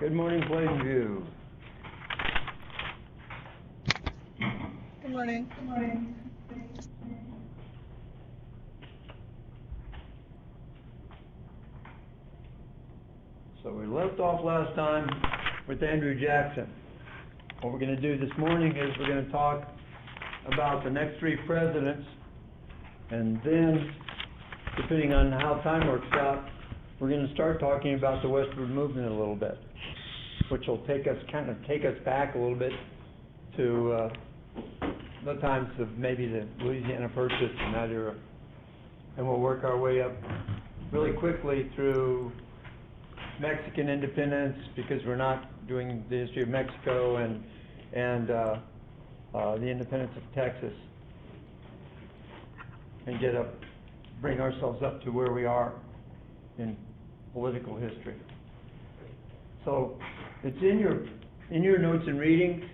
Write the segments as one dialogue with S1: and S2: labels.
S1: Good morning, Plainview.
S2: Good morning.
S3: Good morning.
S1: So we left off last time with Andrew Jackson. What we're going to do this morning is we're going to talk about the next three presidents, and then, depending on how time works out, we're going to start talking about the westward movement a little bit, which will take us back a little bit to the times of maybe the Louisiana Purchase and that era, and we'll work our way up really quickly through Mexican independence, because we're not doing the history of Mexico, and the independence of Texas, and bring ourselves up to where we are in political history. So it's in your notes and reading.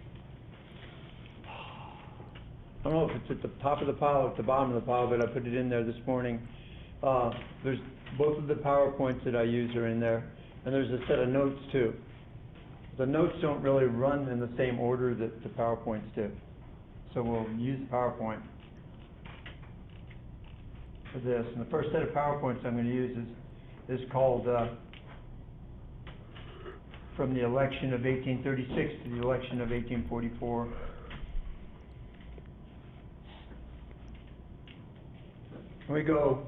S1: I don't know if it's at the top of the pile or at the bottom of the pile, but I put it in there this morning. There's both of the PowerPoints that I use are in there, and there's a set of notes too. The notes don't really run in the same order that the PowerPoints do, so we'll use PowerPoint for this. And the first set of PowerPoints I'm going to use is called From the Election of 1836 to the Election of 1844. We go,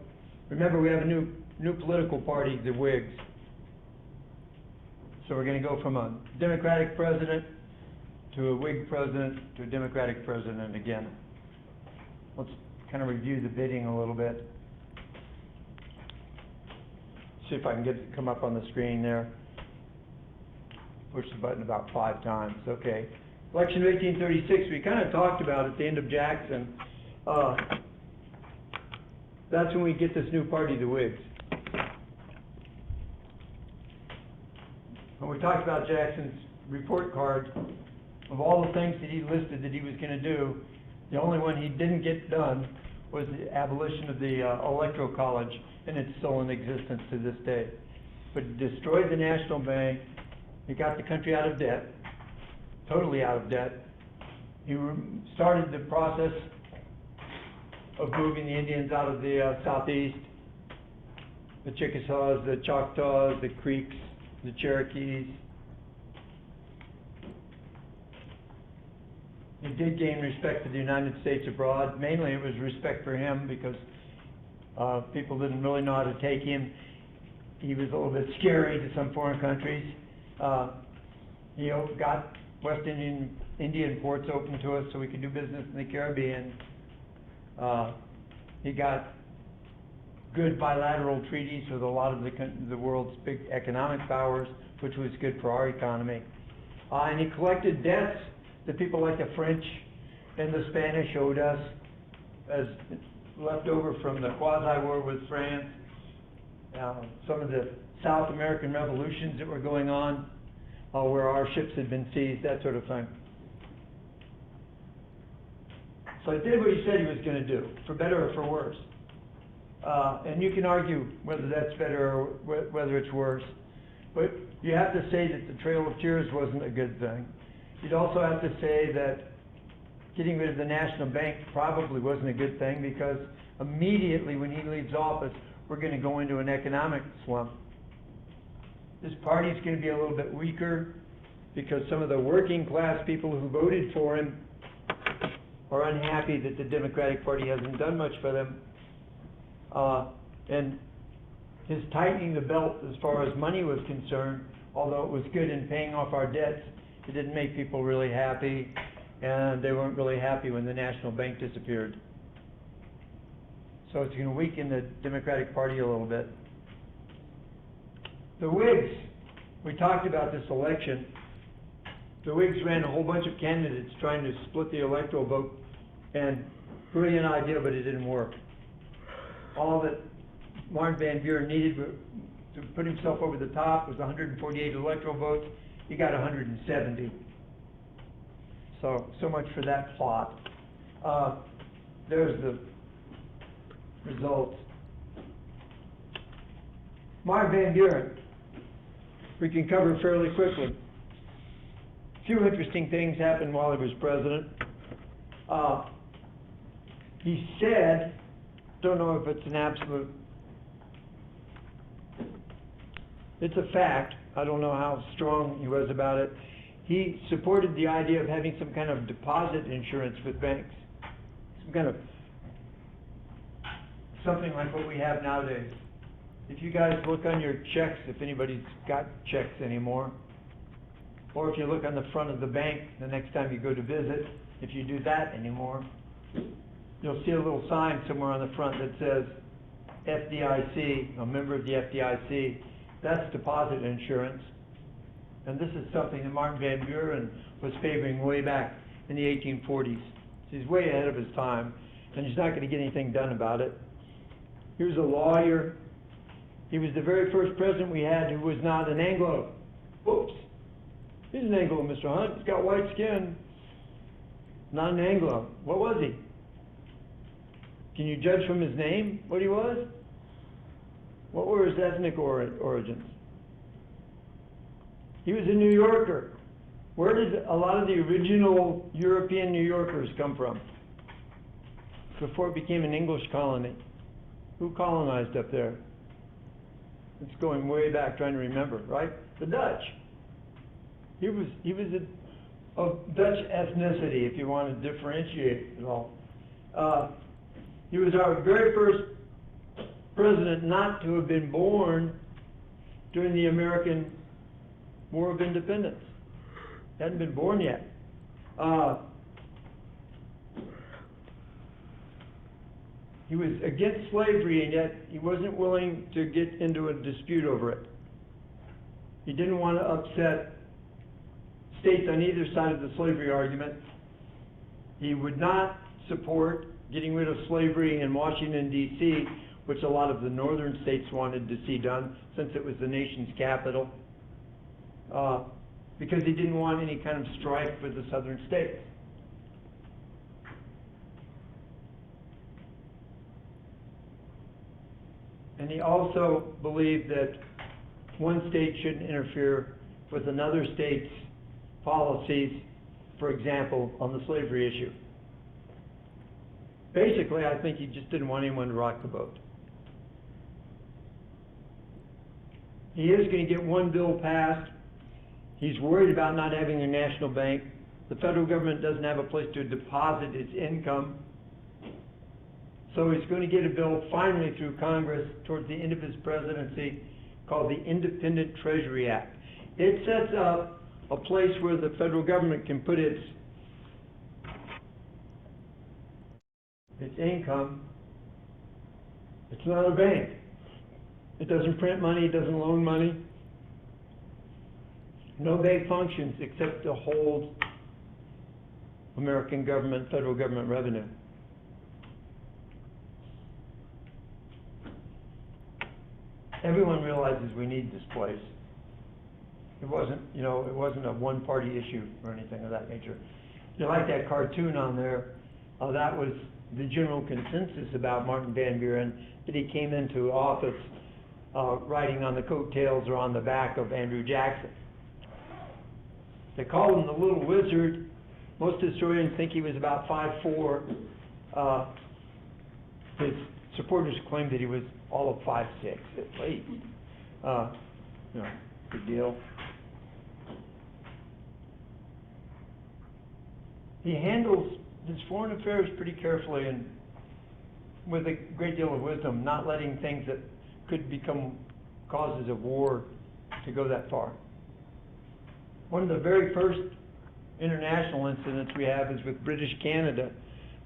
S1: remember, we have a new political party, the Whigs. So we're going to go from a Democratic president to a Whig president to a Democratic president again. Let's kind of review the bidding a little bit. See if I can get it to come up on the screen there. Push the button about 5 times. Okay. Election of 1836, we kind of talked about at the end of Jackson. That's when we get this new party, the Whigs. When we talked about Jackson's report card, of all the things that he listed that he was going to do, the only one he didn't get done was the abolition of the Electoral College, and it's still in existence to this day. But he destroyed the National Bank. He got the country out of debt, totally out of debt. He started the process of moving the Indians out of the southeast, the Chickasaws, the Choctaws, the Creeks, the Cherokees. He did gain respect for the United States abroad. Mainly it was respect for him because people didn't really know how to take him. He was a little bit scary to some foreign countries. He got West Indian ports open to us so we could do business in the Caribbean. He got good bilateral treaties with a lot of the world's big economic powers, which was good for our economy. And he collected debts that people like the French and the Spanish owed us as left over from the quasi-war with France, some of the South American revolutions that were going on, where our ships had been seized, that sort of thing. So he did what he said he was going to do, for better or for worse. And you can argue whether that's better or whether it's worse. But you have to say that the Trail of Tears wasn't a good thing. You'd also have to say that getting rid of the National Bank probably wasn't a good thing, because immediately when he leaves office, we're going to go into an economic slump. This party's going to be a little bit weaker because some of the working class people who voted for him are unhappy that the Democratic Party hasn't done much for them. And his tightening the belt as far as money was concerned, although it was good in paying off our debts, it didn't make people really happy, and they weren't really happy when the National Bank disappeared. So it's going to weaken the Democratic Party a little bit. The Whigs, we talked about this election. The Whigs ran a whole bunch of candidates trying to split the electoral vote, and brilliant idea, but it didn't work. All that Martin Van Buren needed to put himself over the top was 148 electoral votes. He got 170. So much for that plot. There's the results. Martin Van Buren we can cover fairly quickly. A few interesting things happened while he was president. He said, don't know if it's an absolute, it's a fact, I don't know how strong he was about it. He supported the idea of having some kind of deposit insurance with banks. Some kind of, something like what we have nowadays. If you guys look on your checks, if anybody's got checks anymore, or if you look on the front of the bank the next time you go to visit, if you do that anymore, you'll see a little sign somewhere on the front that says FDIC, a member of the FDIC. That's deposit insurance. And this is something that Martin Van Buren was favoring way back in the 1840s. So he's way ahead of his time, and he's not going to get anything done about it. He was a lawyer. He was the very first president we had who was not an Anglo. Whoops. He's an Anglo, Mr. Hunt. He's got white skin. Not an Anglo. What was he? Can you judge from his name what he was? What were his ethnic origins? He was a New Yorker. Where did a lot of the original European New Yorkers come from? Before it became an English colony. Who colonized up there? It's going way back, trying to remember, right? The Dutch. He was of Dutch ethnicity, if you want to differentiate it all. He was our very first president not to have been born during the American War of Independence. Hadn't been born yet. He was against slavery, and yet he wasn't willing to get into a dispute over it. He didn't want to upset states on either side of the slavery argument. He would not support getting rid of slavery in Washington, D.C., which a lot of the northern states wanted to see done, since it was the nation's capital, because he didn't want any kind of strife with the southern states. And he also believed that one state shouldn't interfere with another state's policies, for example, on the slavery issue. Basically, I think he just didn't want anyone to rock the boat. He is going to get one bill passed. He's worried about not having a national bank. The federal government doesn't have a place to deposit its income. So he's going to get a bill finally through Congress towards the end of his presidency called the Independent Treasury Act. It sets up a place where the federal government can put its income. It's not a bank. It doesn't print money, it doesn't loan money. No bank functions except to hold American government, federal government revenue. Everyone realizes we need this place. It wasn't, it wasn't a one-party issue or anything of that nature. You like that cartoon on there? That was the general consensus about Martin Van Buren, that he came into office riding on the coattails or on the back of Andrew Jackson. They called him the Little Wizard. Most historians think he was about 5'4". His supporters claimed that he was all of 5'6" at least. Big deal. He handles his foreign affairs pretty carefully and with a great deal of wisdom, not letting things that could become causes of war to go that far. One of the very first international incidents we have is with British Canada.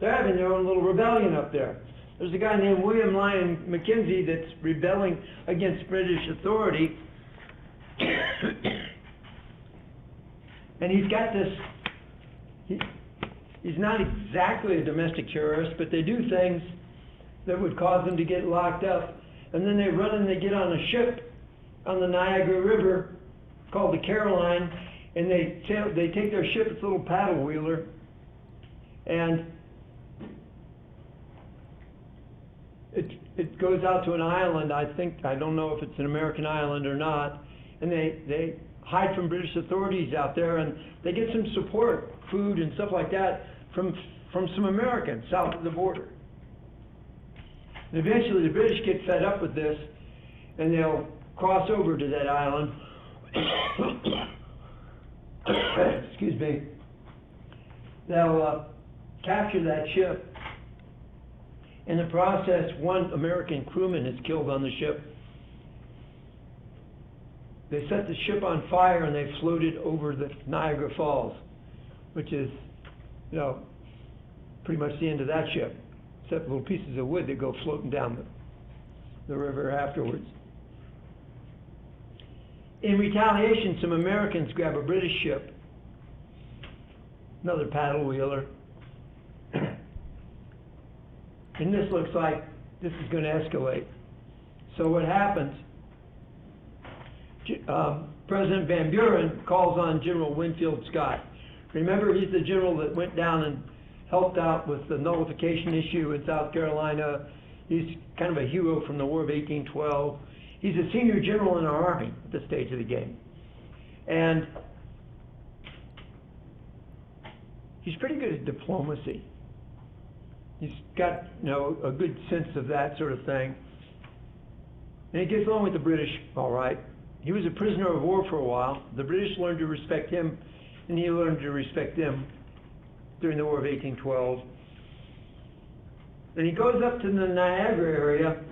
S1: They're having their own little rebellion up there. There's a guy named William Lyon Mackenzie that's rebelling against British authority. And he's got this, he's not exactly a domestic terrorist, but they do things that would cause them to get locked up. And then they run and they get on a ship on the Niagara River called the Caroline, and they take their ship, it's a little paddle wheeler, and it goes out to an island. I don't know if it's an American island or not, and they hide from British authorities out there, and they get some support, food and stuff like that, from some Americans south of the border. And eventually the British get fed up with this, and they'll cross over to that island. Excuse me. They'll capture that ship. In the process, one American crewman is killed on the ship. They set the ship on fire and they floated over the Niagara Falls, which is, pretty much the end of that ship, except little pieces of wood that go floating down the river afterwards. In retaliation, some Americans grab a British ship, another paddle wheeler, and this looks like this is going to escalate. So what happens? President Van Buren calls on General Winfield Scott. Remember, he's the general that went down and helped out with the nullification issue in South Carolina. He's kind of a hero from the War of 1812. He's a senior general in our Army at this stage of the game. And he's pretty good at diplomacy. He's got, a good sense of that sort of thing. And he gets along with the British all right. He was a prisoner of war for a while. The British learned to respect him, and he learned to respect them during the War of 1812. And he goes up to the Niagara area,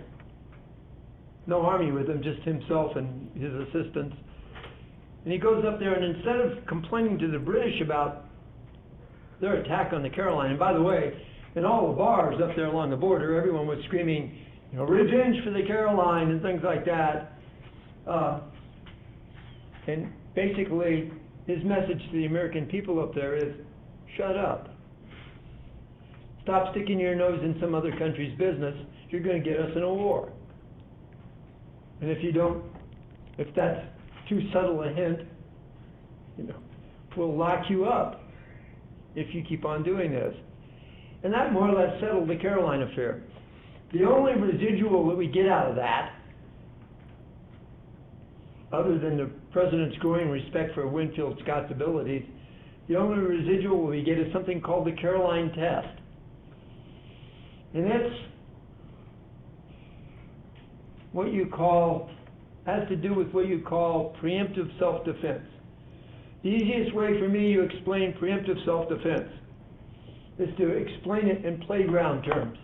S1: no army with him, just himself and his assistants. And he goes up there, and instead of complaining to the British about their attack on the Caroline, and by the way, in all the bars up there along the border, everyone was screaming, revenge for the Caroline and things like that. And basically, his message to the American people up there is, shut up. Stop sticking your nose in some other country's business. You're going to get us in a war. And if that's too subtle a hint, we'll lock you up if you keep on doing this. And that more or less settled the Caroline affair. The only residual that we get out of that, other than the President's growing respect for Winfield Scott's abilities, the only residual we get is something called the Caroline Test. And that's has to do with what you call preemptive self-defense. The easiest way for me to explain preemptive self-defense is to explain it in playground terms.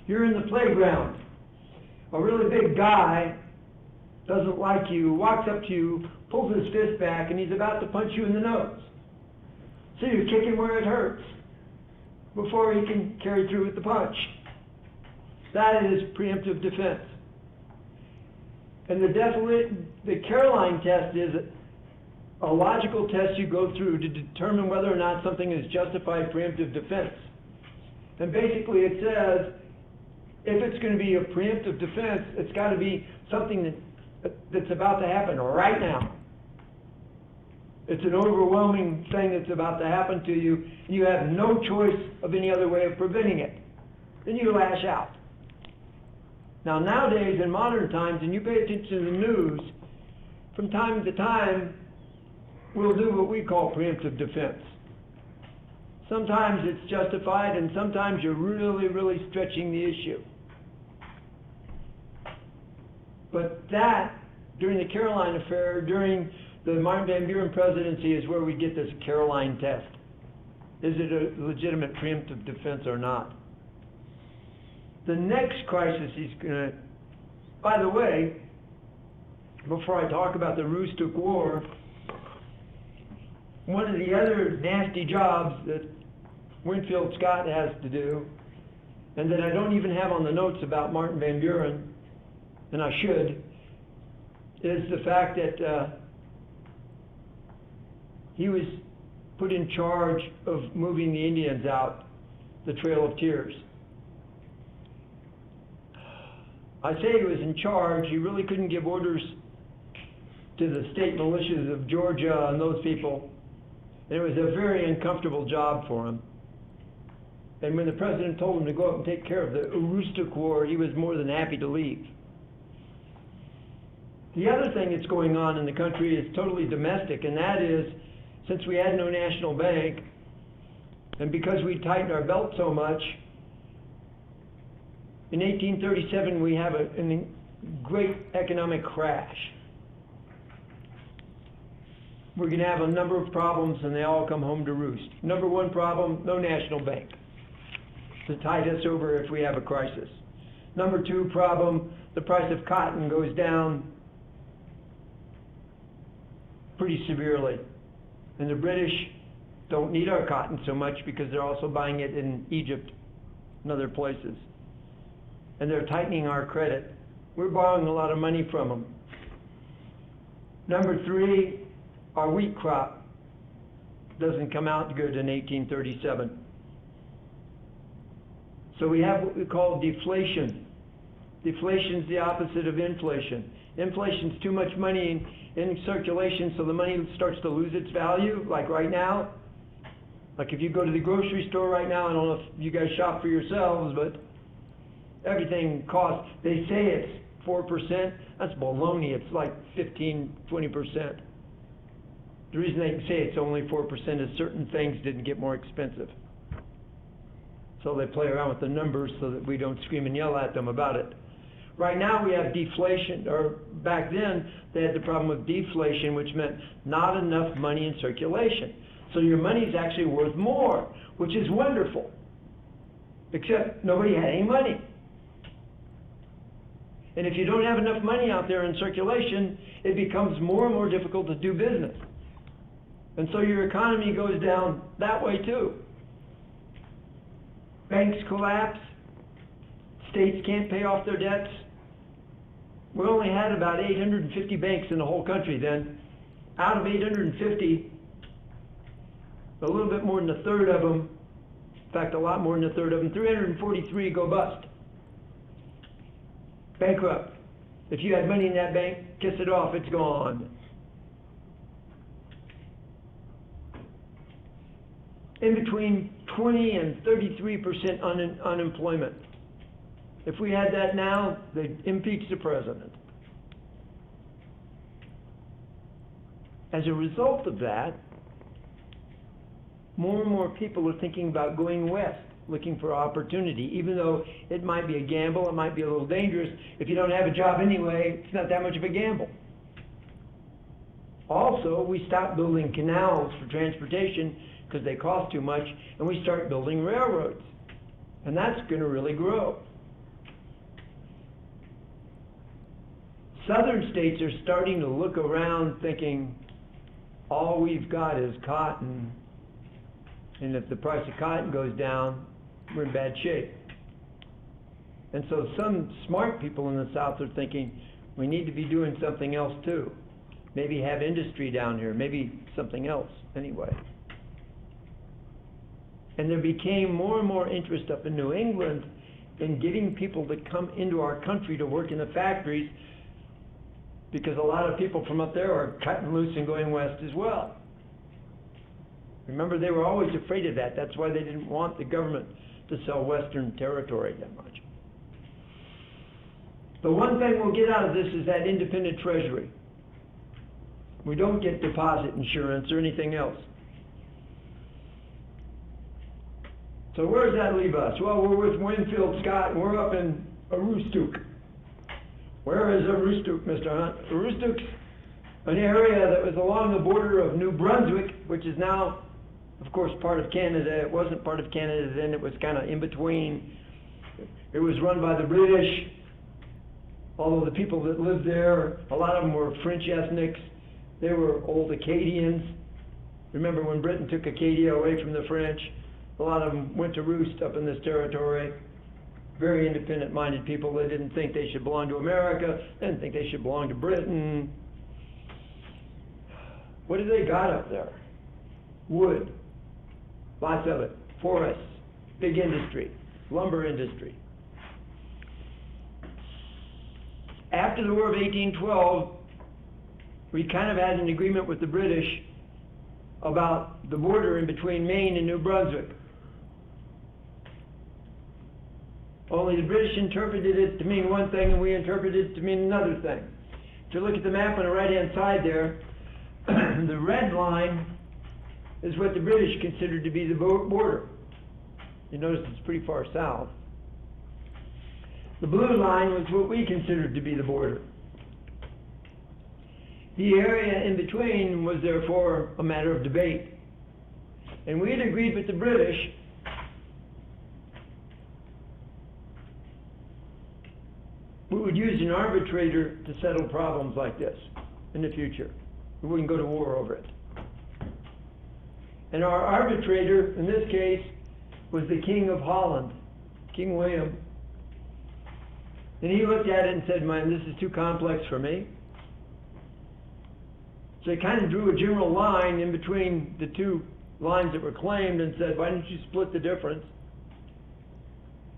S1: You're in the playground. A really big guy doesn't like you, walks up to you, pulls his fist back, and he's about to punch you in the nose. So you kick him where it hurts before he can carry through with the punch. That is preemptive defense. And the Caroline test is a logical test you go through to determine whether or not something is justified preemptive defense. And basically it says, if it's going to be a preemptive defense, it's got to be something that's about to happen right now. It's an overwhelming thing that's about to happen to you, and you have no choice of any other way of preventing it. Then you lash out. Now nowadays, in modern times, and you pay attention to the news, from time to time, we'll do what we call preemptive defense. Sometimes it's justified, and sometimes you're really, really stretching the issue. But that, during the Caroline affair, during the Martin Van Buren presidency, is where we get this Caroline test. Is it a legitimate preemptive defense or not? The next crisis he's going to... By the way, before I talk about the Aroostook War, one of the other nasty jobs that Winfield Scott has to do, and that I don't even have on the notes about Martin Van Buren, and I should, is the fact that he was put in charge of moving the Indians out the Trail of Tears. I say he was in charge. He really couldn't give orders to the state militias of Georgia and those people. And it was a very uncomfortable job for him. And when the president told him to go up and take care of the Aroostook War, he was more than happy to leave. The other thing that's going on in the country is totally domestic, and that is, since we had no national bank, and because we tightened our belt so much, in 1837 we have a great economic crash. We're going to have a number of problems, and they all come home to roost. Number one problem, no national bank to tide us over if we have a crisis. Number two problem, the price of cotton goes down pretty severely. And the British don't need our cotton so much because they're also buying it in Egypt and other places. And they're tightening our credit. We're borrowing a lot of money from them. Number three, our wheat crop doesn't come out good in 1837. So we have what we call deflation. Deflation is the opposite of inflation. Inflation is too much money in circulation, so the money starts to lose its value, like right now. Like if you go to the grocery store right now, I don't know if you guys shop for yourselves, but everything costs, they say it's 4%. That's baloney. It's like 15-20%. The reason they say it's only 4% is certain things didn't get more expensive. So they play around with the numbers so that we don't scream and yell at them about it. Right now we have deflation, or back then they had the problem with deflation, which meant not enough money in circulation. So your money is actually worth more, which is wonderful. Except nobody had any money. And if you don't have enough money out there in circulation, it becomes more and more difficult to do business. And so your economy goes down that way too. Banks collapse. States can't pay off their debts. We only had about 850 banks in the whole country then. Out of 850, a little bit more than a third of them, in fact a lot more than a third of them, 343 go bust. Bankrupt. If you had money in that bank, kiss it off, it's gone. In between 20 and 33% unemployment. If we had that now, they'd impeach the president. As a result of that, more and more people are thinking about going west, looking for opportunity, even though it might be a gamble, it might be a little dangerous. If you don't have a job anyway, it's not that much of a gamble. Also, we stopped building canals for transportation because they cost too much, and we start building railroads. And that's going to really grow. Southern states are starting to look around thinking, all we've got is cotton, and if the price of cotton goes down, we're in bad shape. And so some smart people in the South are thinking, we need to be doing something else too. Maybe have industry down here, maybe something else anyway. And there became more and more interest up in New England in getting people to come into our country to work in the factories, because a lot of people from up there are cutting loose and going west as well. Remember, they were always afraid of that. That's why they didn't want the government to sell Western territory that much. The one thing we'll get out of this is that independent treasury. We don't get deposit insurance or anything else. So where does that leave us? Well, we're with Winfield Scott, and we're up in Aroostook. Where is Aroostook, Mr. Hunt? Aroostook's an area that was along the border of New Brunswick, which is now, of course, part of Canada. It wasn't part of Canada then. It was kind of in between. It was run by the British, although the people that lived there, a lot of them were French ethnics. They were old Acadians. Remember when Britain took Acadia away from the French? A lot of them went to roost up in this territory. Very independent-minded people. They didn't think they should belong to America. They didn't think they should belong to Britain. What do they got up there? Wood. Lots of it. Forests. Big industry. Lumber industry. After the War of 1812, we kind of had an agreement with the British about the border in between Maine and New Brunswick. Only the British interpreted it to mean one thing and we interpreted it to mean another thing. If you look at the map on the right-hand side there, the red line is what the British considered to be the border. You notice it's pretty far south. The blue line was what we considered to be the border. The area in between was therefore a matter of debate. And we had agreed with the British we would use an arbitrator to settle problems like this in the future. We wouldn't go to war over it. And our arbitrator, in this case, was the King of Holland, King William. And he looked at it and said, "Man, this is too complex for me." So he kind of drew a general line in between the two lines that were claimed and said, "Why don't you split the difference?"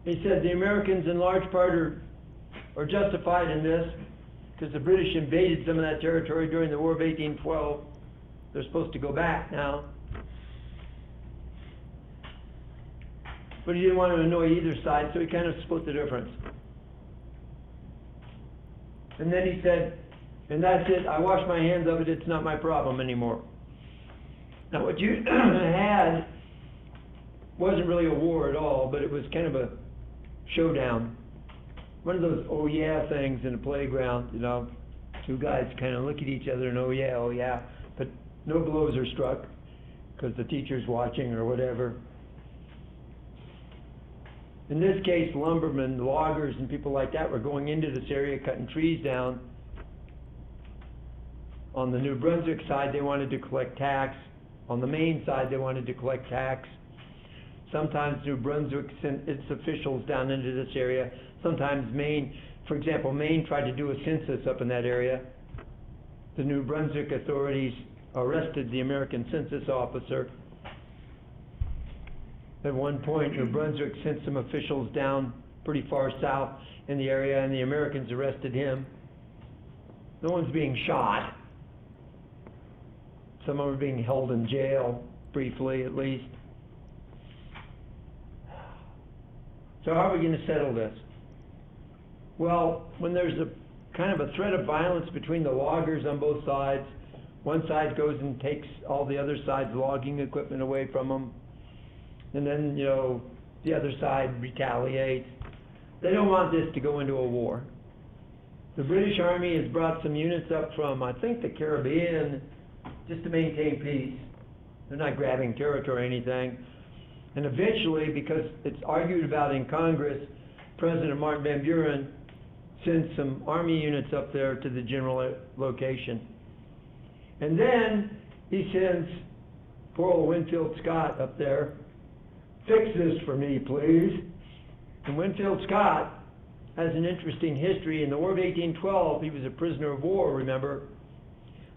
S1: He said the Americans in large part are justified in this because the British invaded some of that territory during the War of 1812. They're supposed to go back now. But he didn't want to annoy either side, so he kind of split the difference. And then he said, "And that's it, I wash my hands of it, it's not my problem anymore." Now what you had wasn't really a war at all, but it was kind of a showdown. One of those oh yeah things in the playground, you know, two guys kind of look at each other and oh yeah, but no blows are struck because the teacher's watching or whatever. In this case, lumbermen, loggers, and people like that were going into this area, cutting trees down. On the New Brunswick side, they wanted to collect tax. On the Maine side, they wanted to collect tax. Sometimes New Brunswick sent its officials down into this area. Sometimes Maine, for example, Maine tried to do a census up in that area. The New Brunswick authorities arrested the American census officer. At one point, New Brunswick sent some officials down pretty far south in the area, and the Americans arrested him. No one's being shot. Some of them are being held in jail, briefly at least. So how are we going to settle this? Well, when there's a kind of a threat of violence between the loggers on both sides, one side goes and takes all the other side's logging equipment away from them, and then, you know, the other side retaliates. They don't want this to go into a war. The British Army has brought some units up from, I think, the Caribbean, just to maintain peace. They're not grabbing territory or anything. And eventually, because it's argued about in Congress, President Martin Van Buren sends some Army units up there to the general location. And then he sends poor old Winfield Scott up there. "Fix this for me, please." And Winfield Scott has an interesting history. In the War of 1812, he was a prisoner of war, remember?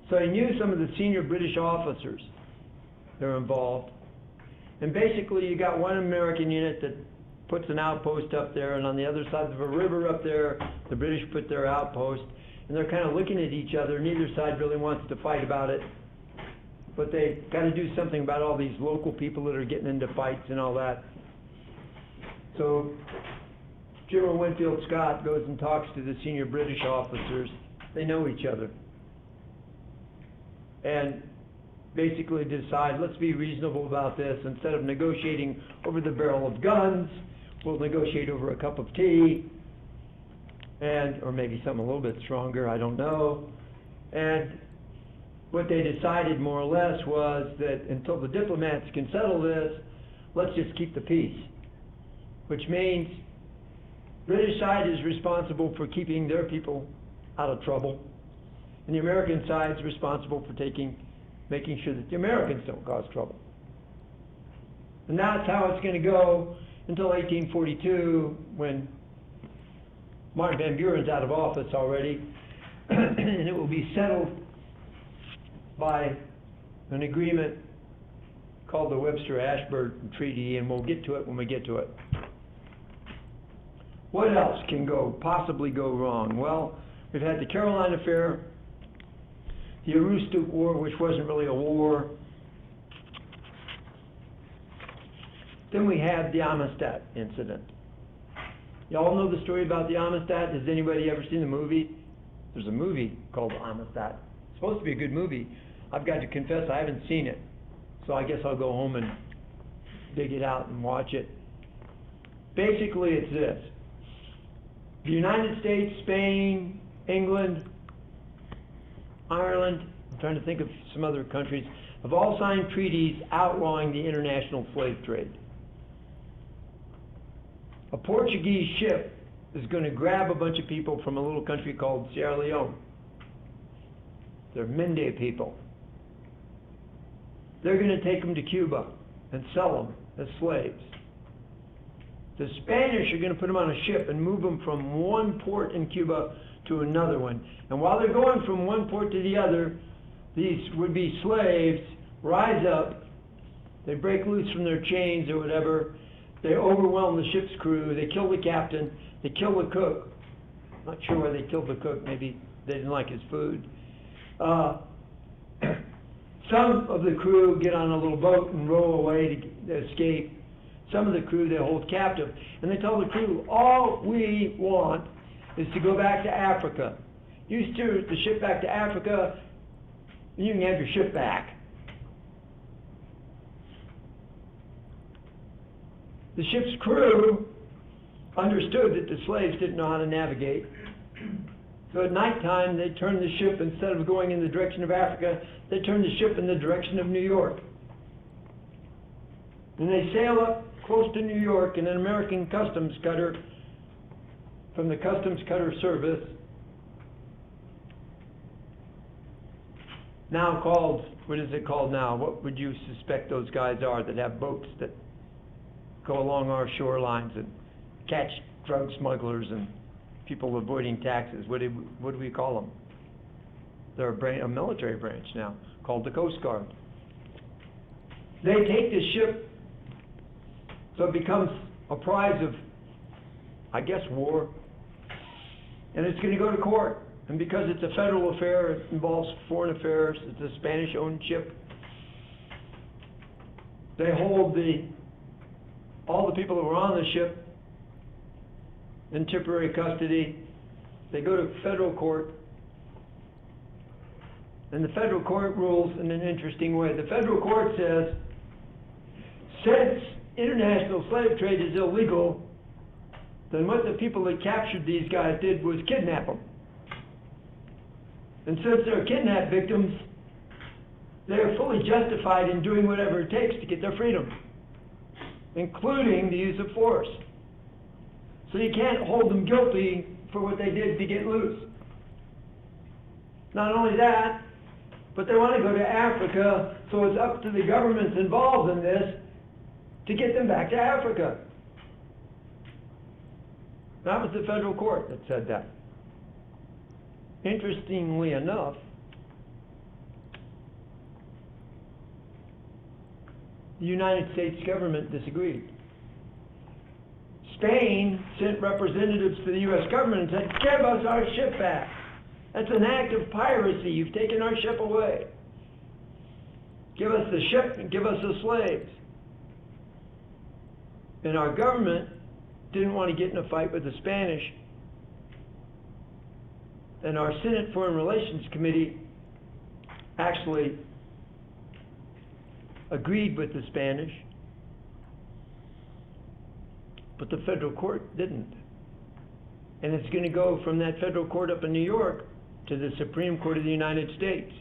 S1: So he knew some of the senior British officers that were involved. And basically, you got one American unit that puts an outpost up there, and on the other side of a river up there, the British put their outpost. And they're kind of looking at each other. Neither side really wants to fight about it. But they've got to do something about all these local people that are getting into fights and all that. So General Winfield Scott goes and talks to the senior British officers. They know each other. And basically decide, let's be reasonable about this. Instead of negotiating over the barrel of guns, we'll negotiate over a cup of tea, or maybe something a little bit stronger, I don't know. And what they decided more or less was that until the diplomats can settle this, let's just keep the peace. Which means British side is responsible for keeping their people out of trouble, and the American side is responsible for making sure that the Americans don't cause trouble. And that's how it's going to go until 1842, when Martin Van Buren's out of office already, and it will be settled by an agreement called the Webster-Ashburn Treaty, and we'll get to it when we get to it. What else can possibly go wrong? Well, we've had the Caroline Affair, the Aroostook War, which wasn't really a war. Then we have the Amistad incident. You all know the story about the Amistad? Has anybody ever seen the movie? There's a movie called Amistad. It's supposed to be a good movie. I've got to confess I haven't seen it. So I guess I'll go home and dig it out and watch it. Basically, it's this. The United States, Spain, England, Ireland, I'm trying to think of some other countries, have all signed treaties outlawing the international slave trade. A Portuguese ship is going to grab a bunch of people from a little country called Sierra Leone. They're Mende people. They're going to take them to Cuba and sell them as slaves. The Spanish are going to put them on a ship and move them from one port in Cuba to another one. And while they're going from one port to the other, these would-be slaves rise up, they break loose from their chains or whatever, they overwhelm the ship's crew, they kill the captain, they kill the cook. Not sure why they killed the cook, maybe they didn't like his food. Some of the crew get on a little boat and row away to escape. Some of the crew they hold captive. And they tell the crew, all we want is to go back to Africa. You steer the ship back to Africa, and you can have your ship back. The ship's crew understood that the slaves didn't know how to navigate. So at nighttime, they turned the ship, instead of going in the direction of Africa, they turned the ship in the direction of New York. And they sail up close to New York in an American customs cutter from the Customs Cutter Service, now called, what is it called now? What would you suspect those guys are that have boats that go along our shorelines and catch drug smugglers and people avoiding taxes? What do we call them? They're a military branch now called the Coast Guard. They take the ship, so it becomes a prize of, I guess, war, and it's going to go to court. And because it's a federal affair, it involves foreign affairs, it's a Spanish-owned ship, they hold all the people that were on the ship in temporary custody. They go to federal court, and the federal court rules in an interesting way. The federal court says, since international slave trade is illegal, then what the people that captured these guys did was kidnap them. And since they're kidnap victims, they're fully justified in doing whatever it takes to get their freedom, including the use of force. So you can't hold them guilty for what they did to get loose. Not only that, but they want to go to Africa, so it's up to the governments involved in this to get them back to Africa. That was the federal court that said that. Interestingly enough, the United States government disagreed. Spain sent representatives to the U.S. government and said, give us our ship back. That's an act of piracy. You've taken our ship away. Give us the ship and give us the slaves. And our government didn't want to get in a fight with the Spanish. And our Senate Foreign Relations Committee actually agreed with the Spanish, but the federal court didn't. And it's going to go from that federal court up in New York to the Supreme Court of the United States.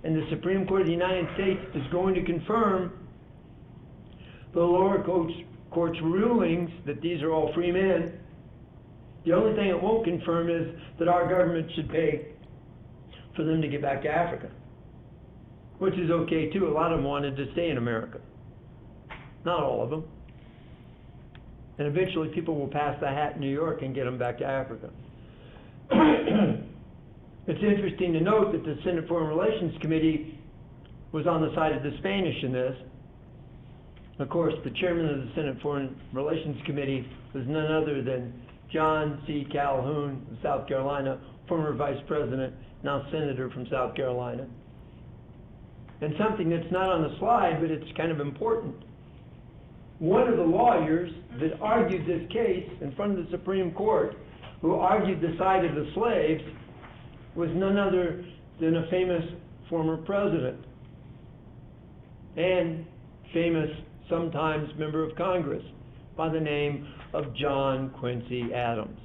S1: And the Supreme Court of the United States is going to confirm the lower court's rulings that these are all free men. The only thing it won't confirm is that our government should pay for them to get back to Africa, which is okay too. A lot of them wanted to stay in America. Not all of them. And eventually people will pass the hat in New York and get them back to Africa. It's interesting to note that the Senate Foreign Relations Committee was on the side of the Spanish in this. Of course, the chairman of the Senate Foreign Relations Committee was none other than John C. Calhoun of South Carolina, former vice president, now senator from South Carolina. And something that's not on the slide, but it's kind of important. One of the lawyers that argued this case in front of the Supreme Court who argued the side of the slaves was none other than a famous former president and famous sometimes member of Congress by the name of John Quincy Adams.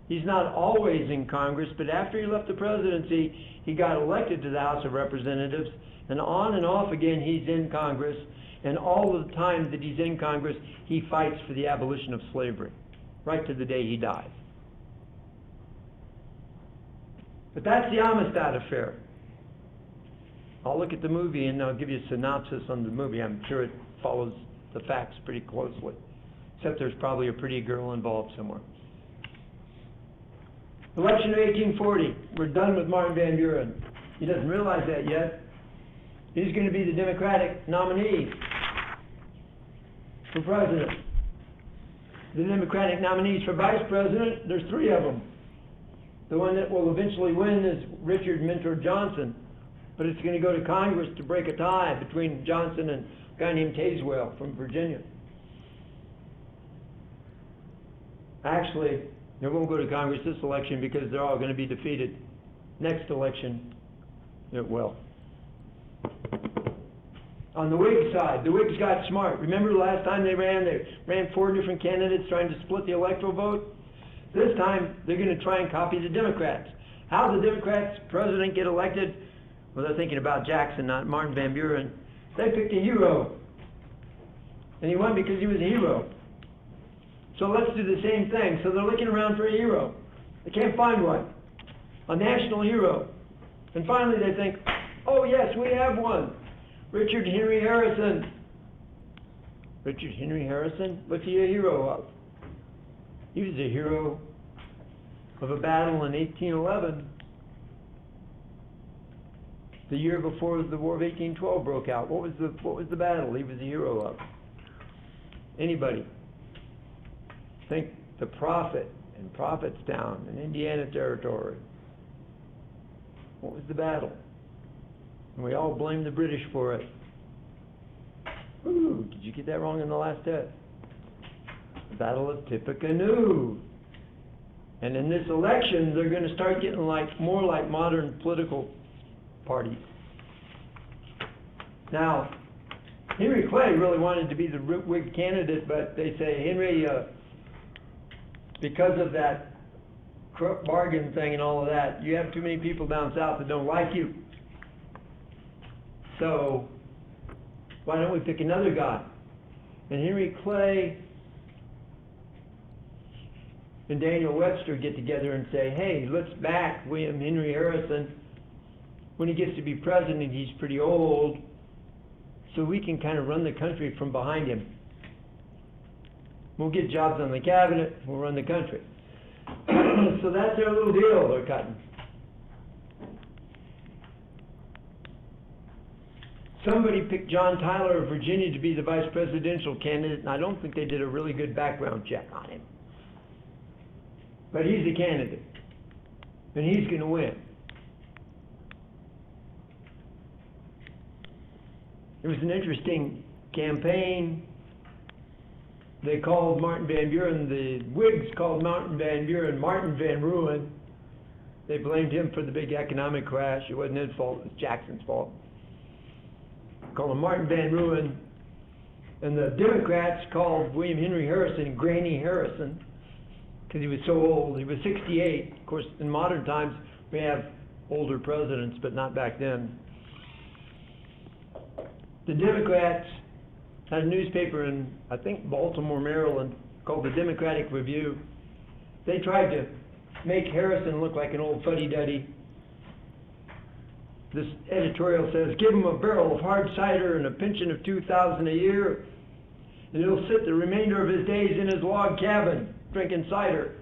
S1: He's not always in Congress, but after he left the presidency, he got elected to the House of Representatives, and on and off again he's in Congress, and all of the time that he's in Congress, he fights for the abolition of slavery, right to the day he dies. But that's the Amistad Affair. I'll look at the movie and I'll give you a synopsis on the movie. I'm sure it follows the facts pretty closely, except there's probably a pretty girl involved somewhere. Election of 1840. We're done with Martin Van Buren. He doesn't realize that yet. He's going to be the Democratic nominee for president. The Democratic nominees for vice president, there's three of them. The one that will eventually win is Richard Mentor Johnson, but it's going to go to Congress to break a tie between Johnson and a guy named Tazewell from Virginia. Actually, it won't go to Congress this election because they're all going to be defeated. Next election, it will. On the Whig side, the Whigs got smart. Remember the last time they ran 4 different candidates trying to split the electoral vote? This time, they're going to try and copy the Democrats. How did the Democrats president get elected? Well, they're thinking about Jackson, not Martin Van Buren. They picked a hero. And he won because he was a hero. So let's do the same thing. So they're looking around for a hero. They can't find one. A national hero. And finally they think, oh yes, we have one. Richard Henry Harrison. Richard Henry Harrison? What's he a hero of? He was a hero of a battle in 1811. The year before the War of 1812 broke out. What was the battle he was a hero of? Anybody? Think the Prophet in Prophetstown in Indiana Territory. What was the battle? And we all blame the British for it. Ooh, did you get that wrong in the last test? The Battle of Tippecanoe. And in this election, they're going to start getting more like modern political parties. Now, Henry Clay really wanted to be the Whig candidate, but they say, Henry, because of that corrupt bargain thing and all of that, you have too many people down south that don't like you. So, why don't we pick another guy? And Henry Clay and Daniel Webster get together and say, hey, let's back William Henry Harrison. When he gets to be president, he's pretty old, so we can kind of run the country from behind him. We'll get jobs on the cabinet, we'll run the country. So that's their little deal they're cutting. Somebody picked John Tyler of Virginia to be the vice presidential candidate, and I don't think they did a really good background check on him. But he's a candidate, and he's going to win. It was an interesting campaign. They called Martin Van Buren, the Whigs called Martin Van Buren Martin Van Ruin. They blamed him for the big economic crash. It wasn't his fault, it was Jackson's fault. Called him Martin Van Ruin. And the Democrats called William Henry Harrison Granny Harrison because he was so old. He was 68. Of course, in modern times, we have older presidents, but not back then. The Democrats had a newspaper in, I think, Baltimore, Maryland, called the Democratic Review. They tried to make Harrison look like an old fuddy-duddy. This editorial says, give him a barrel of hard cider and a pension of $2,000 a year, and he'll sit the remainder of his days in his log cabin drinking cider.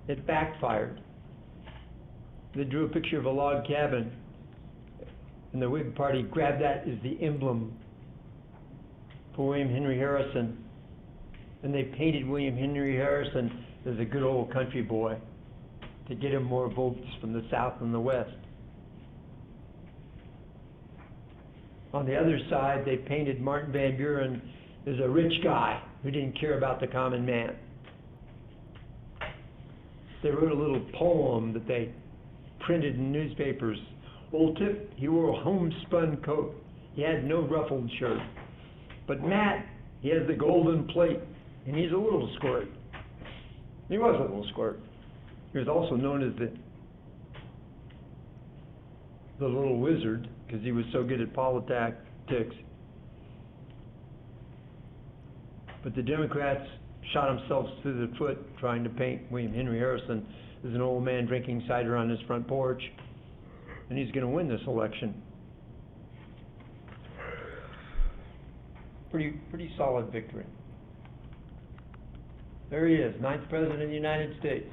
S1: It backfired. They drew a picture of a log cabin, and the Whig Party grabbed that as the emblem for William Henry Harrison. And they painted William Henry Harrison as a good old country boy to get him more votes from the South and the West. On the other side, they painted Martin Van Buren as a rich guy who didn't care about the common man. They wrote a little poem that they printed in newspapers. Old Tip, he wore a homespun coat. He had no ruffled shirt. But Matt, he has the golden plate, and he's a little squirt. He was a little squirt. He was also known as the little wizard, because he was so good at politics. But the Democrats shot themselves through the foot trying to paint William Henry Harrison as an old man drinking cider on his front porch, and he's going to win this election. Pretty solid victory. There he is, 9th President of the United States.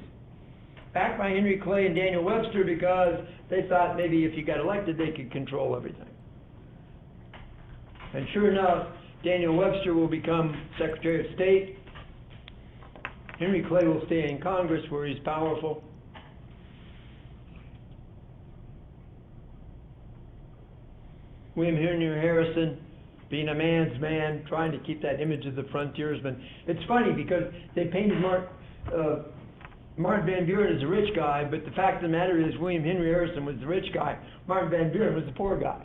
S1: Backed by Henry Clay and Daniel Webster because they thought maybe if you got elected they could control everything. And sure enough, Daniel Webster will become Secretary of State. Henry Clay will stay in Congress where he's powerful. William Henry Harrison, being a man's man, trying to keep that image of the frontiersman. It's funny because they painted Martin Van Buren as a rich guy, but the fact of the matter is William Henry Harrison was the rich guy. Martin Van Buren was the poor guy.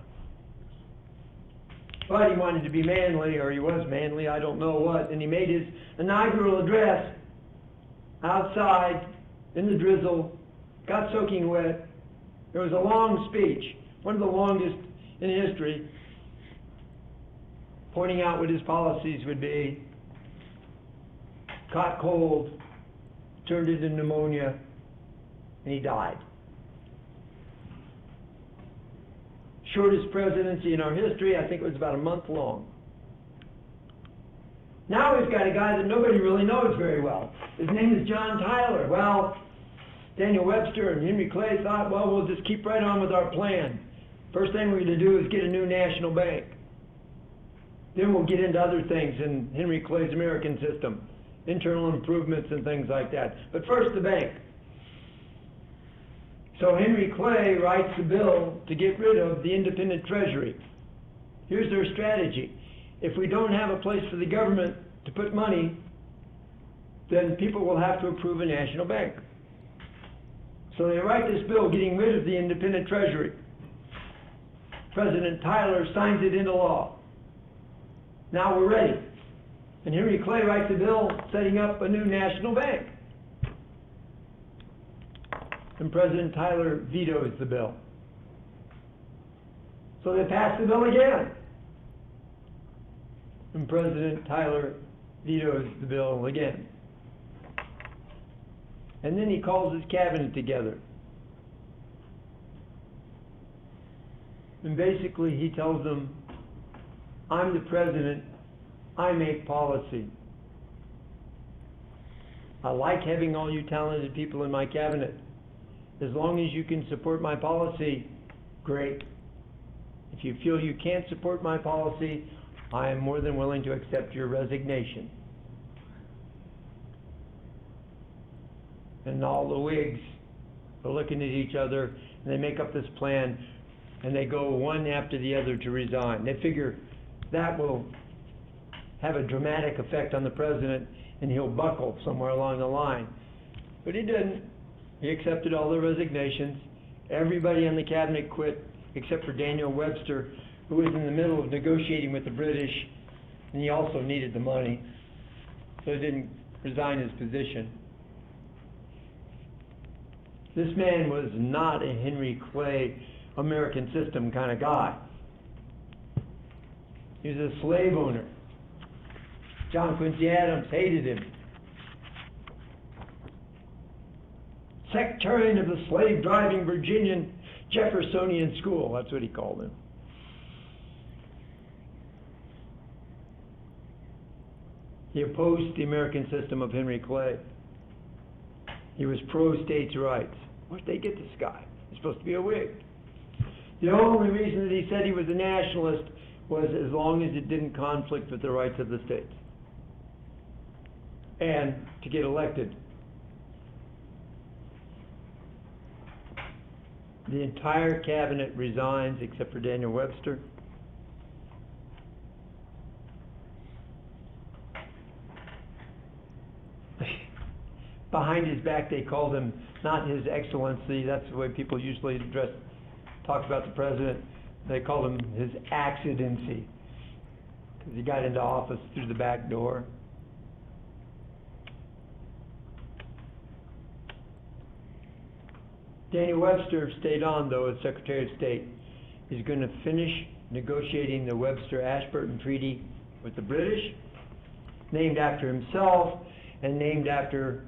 S1: But he wanted to be manly, or he was manly, I don't know what, and he made his inaugural address outside in the drizzle, got soaking wet. It was a long speech, one of the longest in history, pointing out what his policies would be. Caught cold, turned into pneumonia, and he died. Shortest presidency in our history, I think it was about a month long. Now we've got a guy that nobody really knows very well. His name is John Tyler. Well, Daniel Webster and Henry Clay thought, well, we'll just keep right on with our plan. First thing we're going to do is get a new national bank. Then we'll get into other things in Henry Clay's American system, internal improvements and things like that. But first, the bank. So Henry Clay writes a bill to get rid of the independent treasury. Here's their strategy. If we don't have a place for the government to put money, then people will have to approve a national bank. So they write this bill getting rid of the independent treasury. President Tyler signs it into law. Now we're ready. And Henry Clay writes a bill setting up a new national bank. And President Tyler vetoes the bill. So they pass the bill again. And President Tyler vetoes the bill again. And then he calls his cabinet together. And basically he tells them, I'm the president, I make policy. I like having all you talented people in my cabinet. As long as you can support my policy, great. If you feel you can't support my policy, I am more than willing to accept your resignation. And all the Whigs are looking at each other, and they make up this plan, and they go one after the other to resign. They figure that will have a dramatic effect on the president, and he'll buckle somewhere along the line. But he didn't. He accepted all the resignations. Everybody on the cabinet quit, except for Daniel Webster, who was in the middle of negotiating with the British, and he also needed the money, so he didn't resign his position. This man was not a Henry Clay American system kind of guy. He was a slave owner. John Quincy Adams hated him. Sectarian of the slave-driving Virginian Jeffersonian school, that's what he called him. He opposed the American system of Henry Clay. He was pro-states' rights. Where'd they get this guy? He's supposed to be a Whig. The only reason that he said he was a nationalist was as long as it didn't conflict with the rights of the states. And to get elected. The entire cabinet resigns except for Daniel Webster. behind his back they called him not His Excellency. That's the way people usually talk about the president. They called him His Accidency, because he got into office through the back door. Daniel Webster stayed on, though, as Secretary of State. He's going to finish negotiating the Webster-Ashburton Treaty with the British, named after himself and named after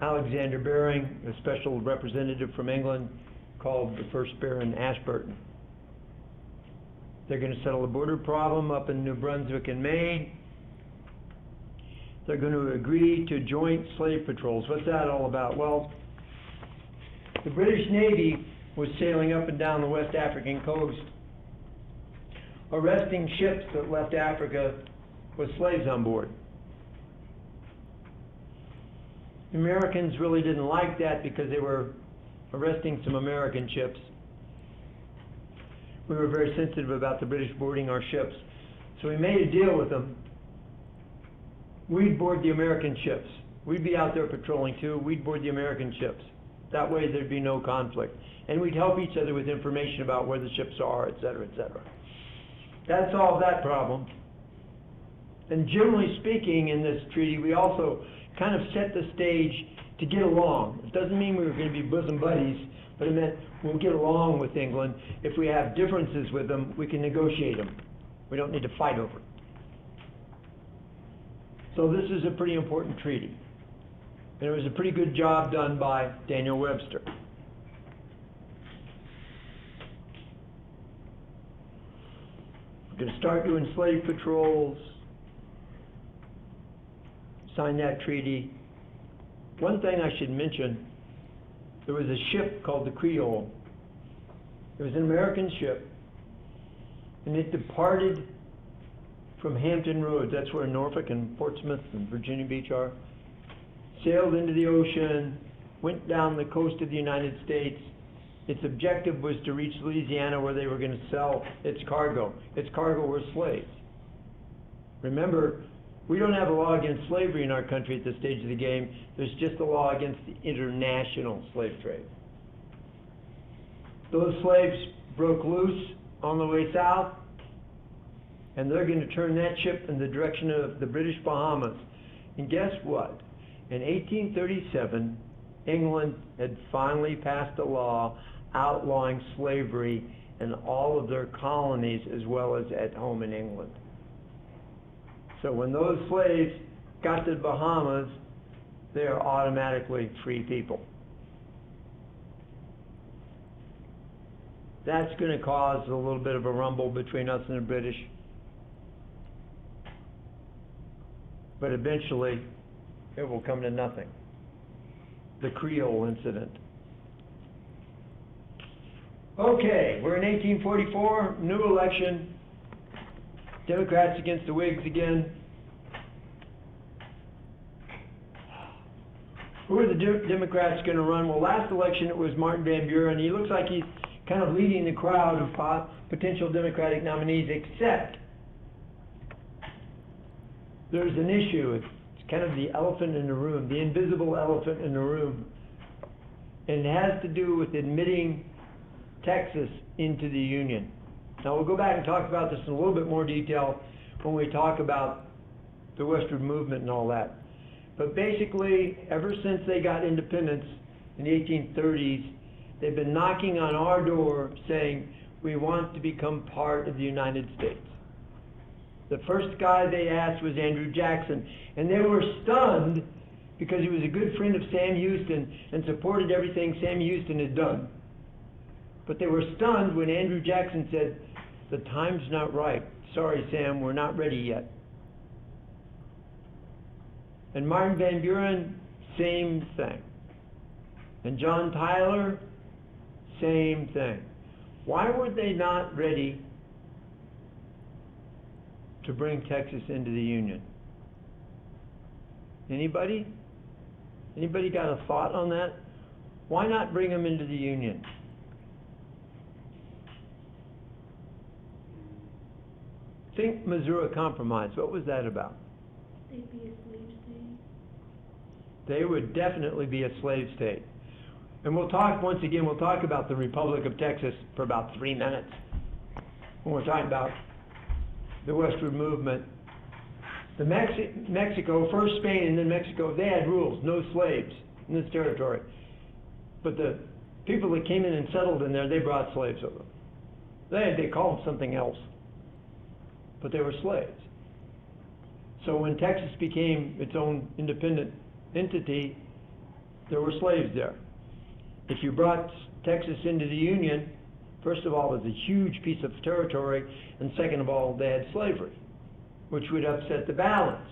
S1: Alexander Baring, a special representative from England called the first Baron Ashburton. They're going to settle the border problem up in New Brunswick and Maine. They're going to agree to joint slave patrols. What's that all about? Well, the British Navy was sailing up and down the West African coast, arresting ships that left Africa with slaves on board. The Americans really didn't like that because they were arresting some American ships. We were very sensitive about the British boarding our ships, so we made a deal with them. We'd board the American ships. We'd be out there patrolling too. We'd board the American ships. That way there'd be no conflict. And we'd help each other with information about where the ships are, et cetera, et cetera. That solved that problem. And generally speaking, in this treaty, we also kind of set the stage to get along. It doesn't mean we were going to be bosom buddies, but it meant we'll get along with England. If we have differences with them, we can negotiate them. We don't need to fight over it. So this is a pretty important treaty. And it was a pretty good job done by Daniel Webster. We're going to start doing slave patrols, sign that treaty. One thing I should mention, there was a ship called the Creole. It was an American ship, and it departed from Hampton Roads. That's where Norfolk and Portsmouth and Virginia Beach are. Sailed into the ocean, went down the coast of the United States. Its objective was to reach Louisiana, where they were going to sell its cargo. Its cargo were slaves. Remember, we don't have a law against slavery in our country at this stage of the game. There's just a law against the international slave trade. Those slaves broke loose on the way south, and they're going to turn that ship in the direction of the British Bahamas. And guess what? In 1837, England had finally passed a law outlawing slavery in all of their colonies as well as at home in England. So when those slaves got to the Bahamas, they are automatically free people. That's going to cause a little bit of a rumble between us and the British. But eventually, it will come to nothing. The Creole incident. Okay, we're in 1844, new election. Democrats against the Whigs again. Who are the Democrats going to run? Well, last election it was Martin Van Buren. He looks like he's kind of leading the crowd of potential Democratic nominees, except there's an issue. It's kind of the elephant in the room, the invisible elephant in the room. And it has to do with admitting Texas into the Union. Now, we'll go back and talk about this in a little bit more detail when we talk about the Westward Movement and all that. But basically, ever since they got independence in the 1830s, they've been knocking on our door saying, we want to become part of the United States. The first guy they asked was Andrew Jackson, and they were stunned because he was a good friend of Sam Houston and supported everything Sam Houston had done. But they were stunned when Andrew Jackson said, the time's not right. Sorry, Sam, we're not ready yet. And Martin Van Buren, same thing. And John Tyler, same thing. Why were they not ready to bring Texas into the Union? Anybody? Anybody got a thought on that? Why not bring them into the Union? Think Missouri Compromise. What was that about?
S3: They'd be a slave state.
S1: they would definitely be a slave state. And we'll talk, once again, we'll talk about the Republic of Texas for about 3 minutes when we're talking about the westward movement. The Mexico, first Spain and then Mexico, they had rules, no slaves in this territory. But the people that came in and settled in there, they brought slaves with them. They called them something else, but they were slaves. So when Texas became its own independent entity, there were slaves there. If you brought Texas into the Union, first of all, it was a huge piece of territory, and second of all, they had slavery, which would upset the balance.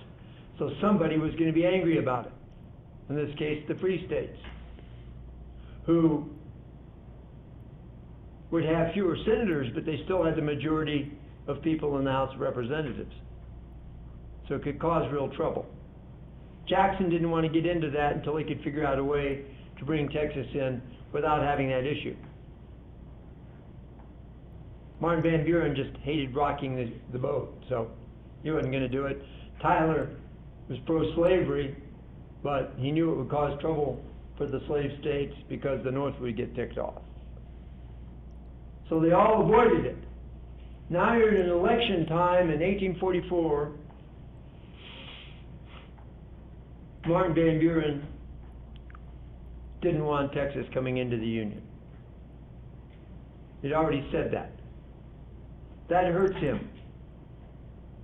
S1: So somebody was going to be angry about it. In this case, the free states, who would have fewer senators, but they still had the majority of people in the House of Representatives. So it could cause real trouble. Jackson didn't want to get into that until he could figure out a way to bring Texas in without having that issue. Martin Van Buren just hated rocking the boat, so he wasn't going to do it. Tyler was pro-slavery, but he knew it would cause trouble for the slave states because the North would get ticked off. So they all avoided it. Now you're in an election time in 1844. Martin Van Buren didn't want Texas coming into the Union. He'd already said that. That hurts him.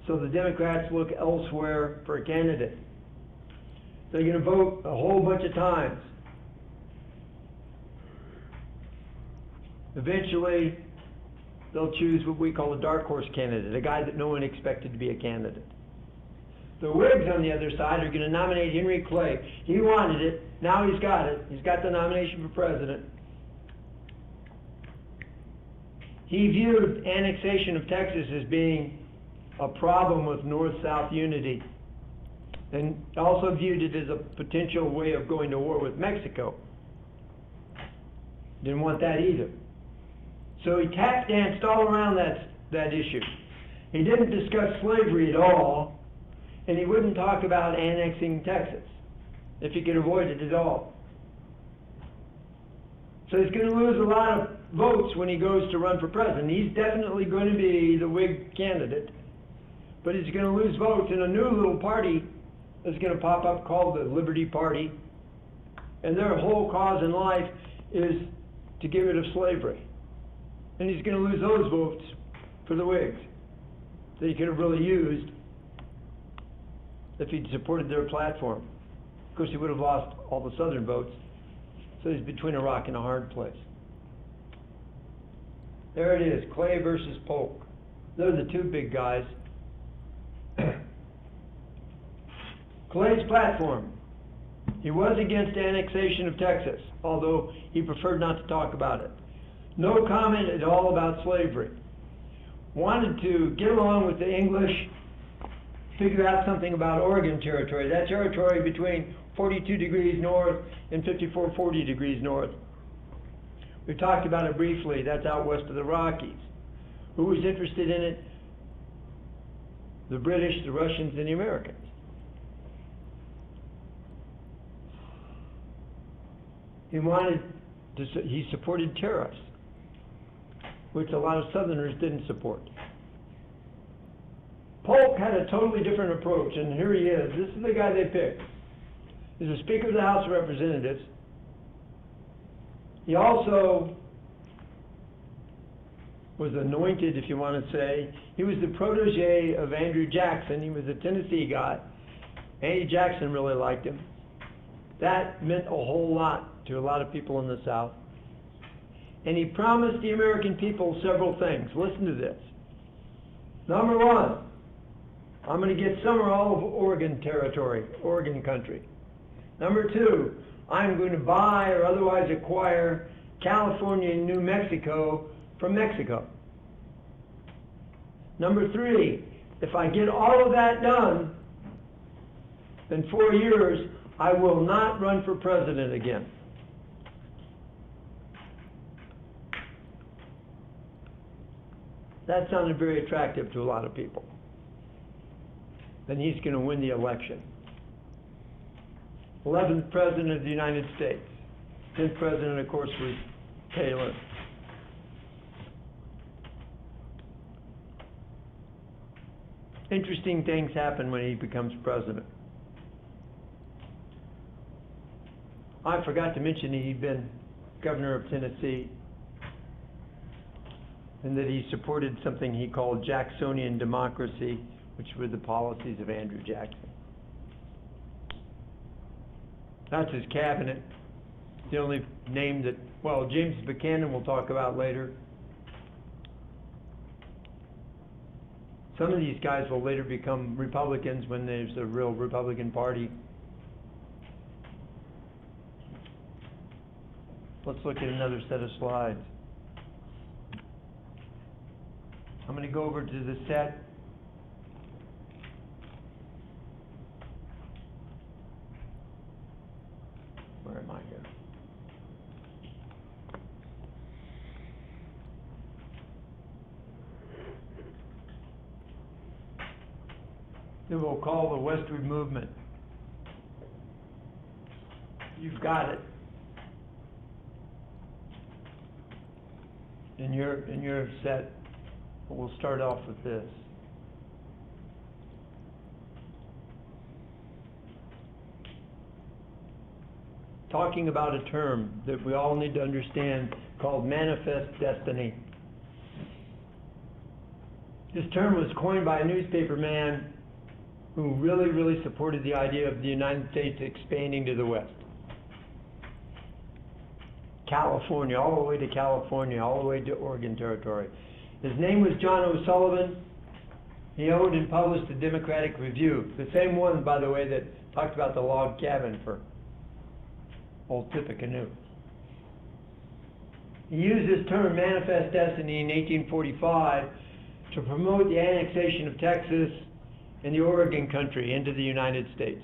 S1: So the Democrats look elsewhere for a candidate. They're going to vote a whole bunch of times. Eventually, they'll choose what we call a dark horse candidate, a guy that no one expected to be a candidate. The Whigs, on the other side, are going to nominate Henry Clay. He wanted it. Now he's got it. He's got the nomination for president. He viewed annexation of Texas as being a problem with North-South unity, and also viewed it as a potential way of going to war with Mexico. Didn't want that either. So he tap danced all around that issue. He didn't discuss slavery at all, and he wouldn't talk about annexing Texas, if he could avoid it at all. So he's going to lose a lot of votes when he goes to run for president. He's definitely going to be the Whig candidate, but he's going to lose votes in a new little party that's going to pop up called the Liberty Party, and their whole cause in life is to get rid of slavery. And he's going to lose those votes for the Whigs that he could have really used if he'd supported their platform. Of course, he would have lost all the Southern votes, so he's between a rock and a hard place. There it is, Clay versus Polk. They're the two big guys. Clay's platform. He was against annexation of Texas, although he preferred not to talk about it. No comment at all about slavery. Wanted to get along with the English, figure out something about Oregon Territory, that territory between 42 degrees north and 5440 degrees north. We talked about it briefly. That's out west of the Rockies. Who was interested in it? The British, the Russians, and the Americans. He supported tariffs, which a lot of Southerners didn't support. Polk had a totally different approach, and here he is. This is the guy they picked. He's the Speaker of the House of Representatives. He also was anointed, if you want to say. He was the protege of Andrew Jackson. He was a Tennessee guy. Andy Jackson really liked him. That meant a whole lot to a lot of people in the South. And he promised the American people several things. Listen to this. Number one, I'm going to get some or all of Oregon Territory, Oregon country. Number two, I'm going to buy or otherwise acquire California and New Mexico from Mexico. Number three, if I get all of that done, in 4 years, I will not run for president again. That sounded very attractive to a lot of people. Then he's going to win the election. 11th President of the United States. 10th President, of course, was Taylor. Interesting things happen when he becomes president. I forgot to mention he'd been governor of Tennessee, and that he supported something he called Jacksonian democracy, which were the policies of Andrew Jackson. That's his cabinet. The only name that, well, James Buchanan we'll talk about later. Some of these guys will later become Republicans when there's a real Republican Party. Let's look at another set of slides. I'm going to go over to the set. Where am I here? That we'll call the Westward Movement. You've got it in your set. We'll start off with this. Talking about a term that we all need to understand called manifest destiny. This term was coined by a newspaper man who really supported the idea of the United States expanding to the West. California, all the way to California, all the way to Oregon Territory. His name was John O'Sullivan. He owned and published the Democratic Review, the same one, by the way, that talked about the log cabin for old Tippecanoe. He used this term, manifest destiny, in 1845 to promote the annexation of Texas and the Oregon country into the United States.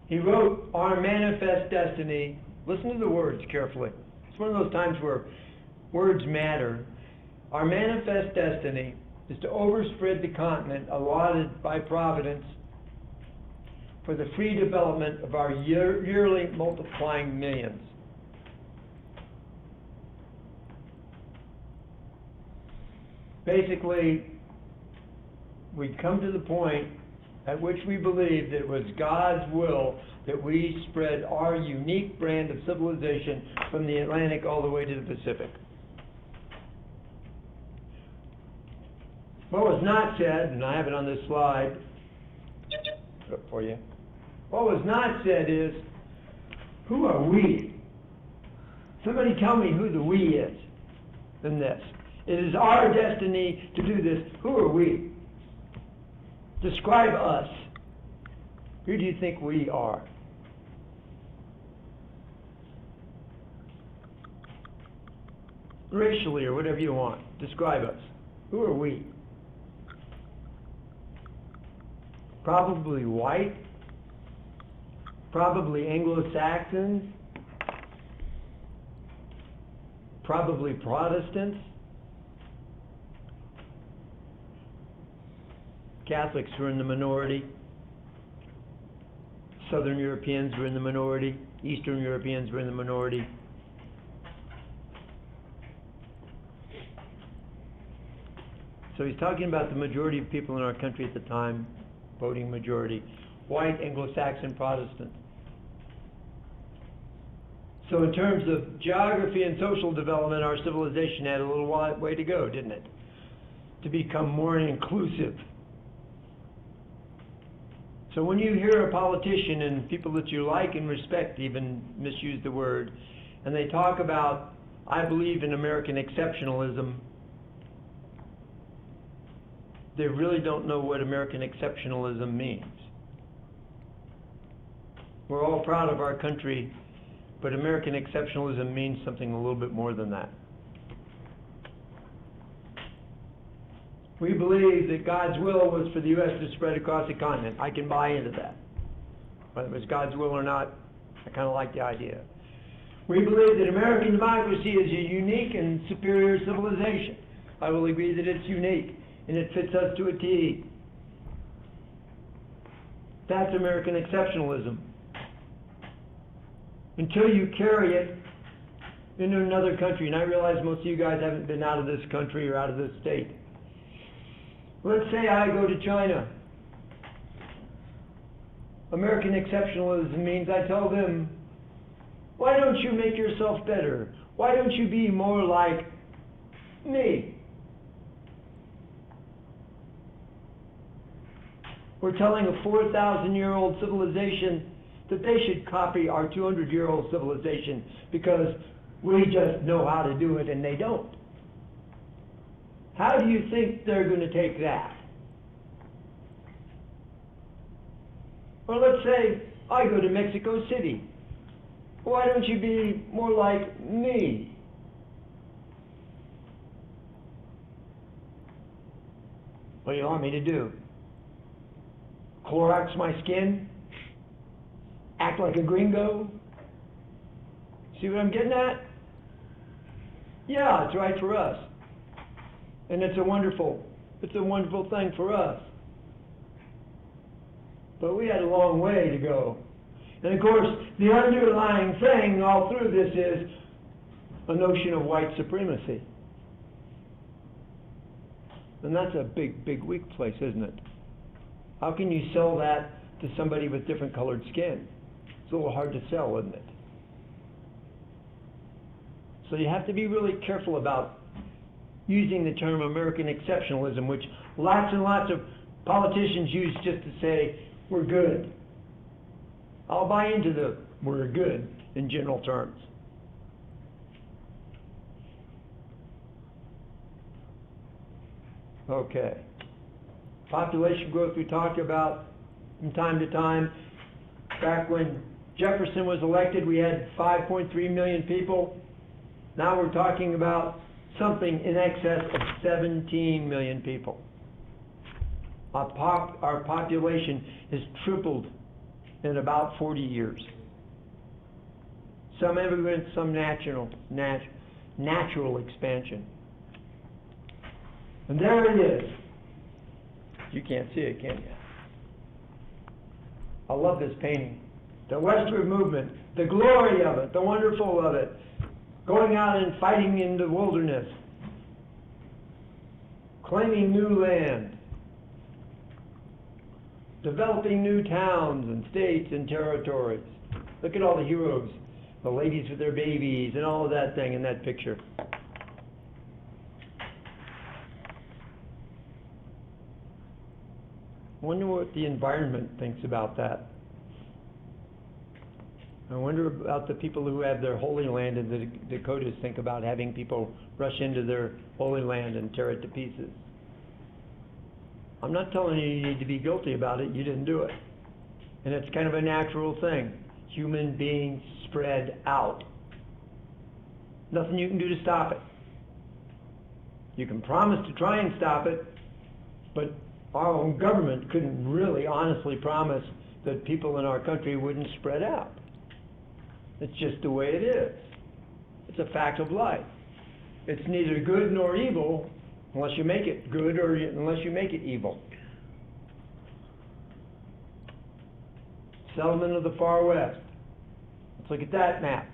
S1: He wrote, "Our manifest destiny," listen to the words carefully. It's one of those times where words matter. "Our manifest destiny is to overspread the continent allotted by Providence for the free development of our yearly multiplying millions." Basically, we come to the point at which we believe that it was God's will that we spread our unique brand of civilization from the Atlantic all the way to the Pacific. What was not said, and I have it on this slide for you, what was not said is, who are we? Somebody tell me who the we is in this. It is our destiny to do this. Who are we? Describe us. Who do you think we are? Racially or whatever you want. Describe us. Who are we? Probably white. Probably Anglo-Saxons. Probably Protestants. Catholics were in the minority. Southern Europeans were in the minority. Eastern Europeans were in the minority. So he's talking about the majority of people in our country at the time, voting majority, white, Anglo-Saxon, Protestant. So in terms of geography and social development, our civilization had a little way to go, didn't it? To become more inclusive. So when you hear a politician and people that you like and respect even misuse the word, and they talk about, I believe in American exceptionalism, they really don't know what American exceptionalism means. We're all proud of our country, but American exceptionalism means something a little bit more than that. We believe that God's will was for the U.S. to spread across the continent. I can buy into that. Whether it was God's will or not, I kind of like the idea. We believe that American democracy is a unique and superior civilization. I will agree that it's unique, and it fits us to a T. That's American exceptionalism. Until you carry it into another country, and I realize most of you guys haven't been out of this country or out of this state. Let's say I go to China. American exceptionalism means I tell them, why don't you make yourself better? Why don't you be more like me? We're telling a 4,000-year-old civilization that they should copy our 200-year-old civilization because we just know how to do it and they don't. How do you think they're going to take that? Or let's say I go to Mexico City. Why don't you be more like me? What do you want me to do? Clorox my skin? Act like a gringo? See what I'm getting at? Yeah, it's right for us. And it's a wonderful thing for us. But we had a long way to go. And of course, the underlying thing all through this is a notion of white supremacy. And that's a big, big weak place, isn't it? How can you sell that to somebody with different colored skin? It's a little hard to sell, isn't it? So you have to be really careful about using the term American exceptionalism, which lots and lots of politicians use just to say, we're good. I'll buy into the we're good in general terms. Okay. Population growth we talked about from time to time. Back when Jefferson was elected, we had 5.3 million people. Now we're talking about something in excess of 17 million people. Our population has tripled in about 40 years. Some immigrants, some natural expansion. And there it is. You can't see it, can you? I love this painting. The westward movement, the glory of it, the wonderful of it. Going out and fighting in the wilderness. Claiming new land. Developing new towns and states and territories. Look at all the heroes, the ladies with their babies and all of that thing in that picture. I wonder what the environment thinks about that. I wonder about the people who have their holy land in the Dakotas think about having people rush into their holy land and tear it to pieces. I'm not telling you you need to be guilty about it. You didn't do it. And it's kind of a natural thing. Human beings spread out. Nothing you can do to stop it. You can promise to try and stop it, but our own government couldn't really honestly promise that people in our country wouldn't spread out. It's just the way it is. It's a fact of life. It's neither good nor evil unless you make it good or unless you make it evil. Settlement of the Far West. Let's look at that map.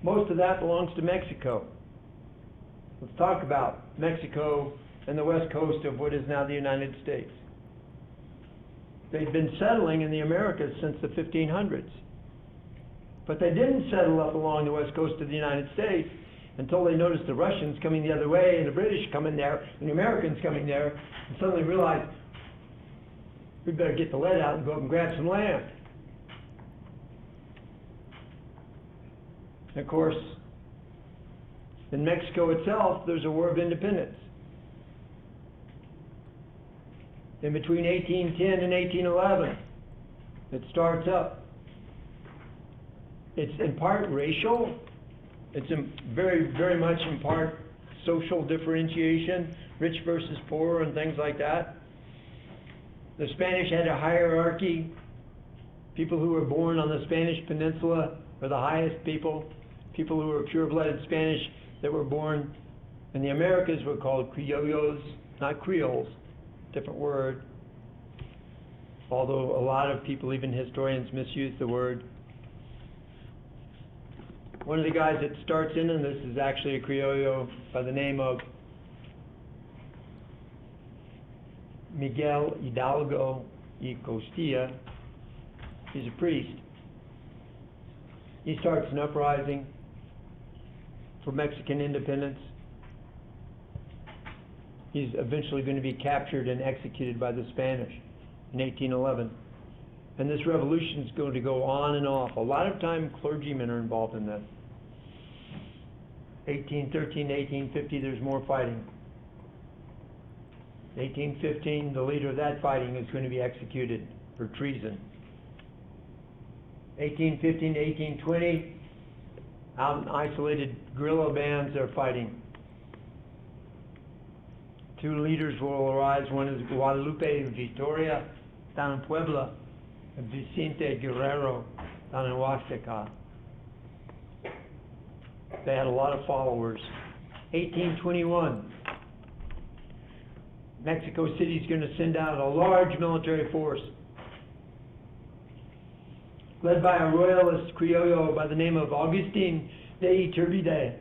S1: Most of that belongs to Mexico. Let's talk about Mexico and the west coast of what is now the United States. They've been settling in the Americas since the 1500s. But they didn't settle up along the west coast of the United States until they noticed the Russians coming the other way and the British coming there and the Americans coming there, and suddenly realized we better get the lead out and go up and grab some land. And of course, in Mexico itself, there's a War of Independence. In between 1810 and 1811, it starts up. It's in part racial. It's very, very much in part social differentiation, rich versus poor and things like that. The Spanish had a hierarchy. People who were born on the Spanish Peninsula were the highest people. People who were pure-blooded Spanish that were born in the Americas were called criollos, not Creoles. different word, although a lot of people, even historians, misuse the word. One of the guys that starts in this is actually a Criollo by the name of Miguel Hidalgo y Costilla. He's a priest. He starts an uprising for Mexican independence. He's eventually going to be captured and executed by the Spanish in 1811. And this revolution is going to go on and off. A lot of time clergymen are involved in this. 1813 to 1850, there's more fighting. 1815, the leader of that fighting is going to be executed for treason. 1815 to 1820, out in isolated guerrilla bands are fighting. Two leaders will arise. One is Guadalupe Victoria down in Puebla, and Vicente Guerrero down in Oaxaca. They had a lot of followers. 1821, Mexico City is going to send out a large military force led by a royalist Criollo by the name of Agustin de Iturbide.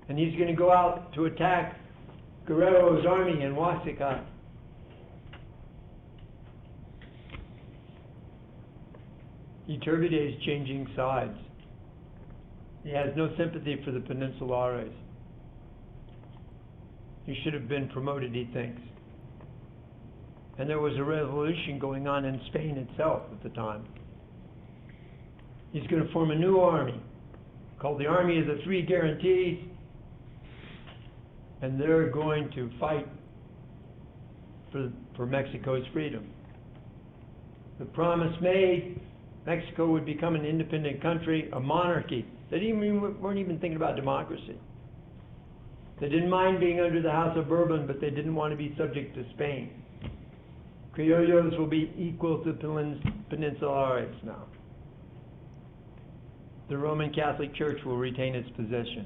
S1: And he's going to go out to attack Guerrero's army in Oaxaca. Iturbide is changing sides. He has no sympathy for the Peninsulares. He should have been promoted, he thinks. And there was a revolution going on in Spain itself at the time. He's going to form a new army called the Army of the Three Guarantees, and they're going to fight for Mexico's freedom. The promise made, Mexico would become an independent country, a monarchy. They weren't even thinking about democracy. They didn't mind being under the House of Bourbon, but they didn't want to be subject to Spain. Criollos will be equal to Peninsulares now. The Roman Catholic Church will retain its position.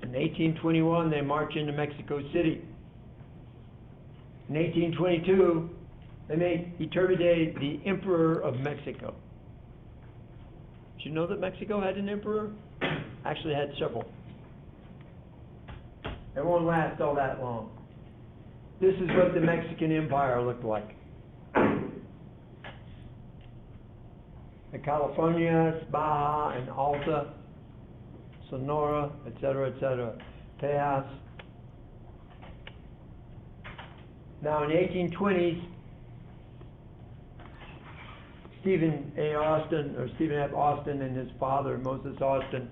S1: In 1821, they march into Mexico City. In 1822, they make Iturbide the Emperor of Mexico. Did you know that Mexico had an emperor? Actually had several. It won't last all that long. This is what the Mexican Empire looked like. The Californias, Baja, and Alta, Sonora, etc., Tejas. Now in the 1820s, Stephen F. Austin and his father, Moses Austin,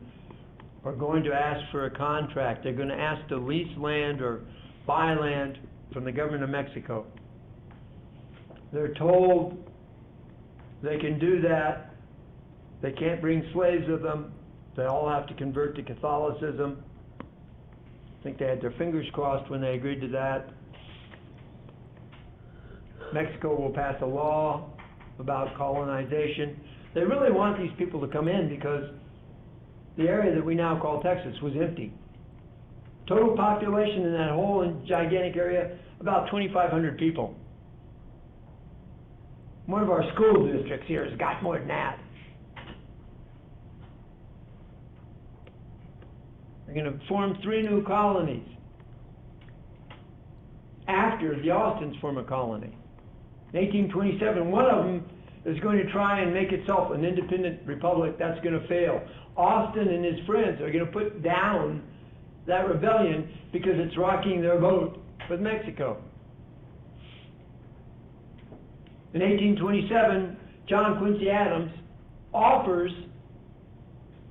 S1: are going to ask for a contract. They're going to ask to lease land or buy land from the government of Mexico. They're told they can do that. They can't bring slaves with them. They all have to convert to Catholicism. I think they had their fingers crossed when they agreed to that. Mexico will pass a law about colonization. They really want these people to come in because the area that we now call Texas was empty. Total population in that whole gigantic area, about 2,500 people. One of our school districts here has got more than that. They're going to form 3 new colonies after the Austins form a colony. In 1827, one of them is going to try and make itself an independent republic. That's going to fail. Austin and his friends are going to put down that rebellion because it's rocking their boat with Mexico. In 1827, John Quincy Adams offers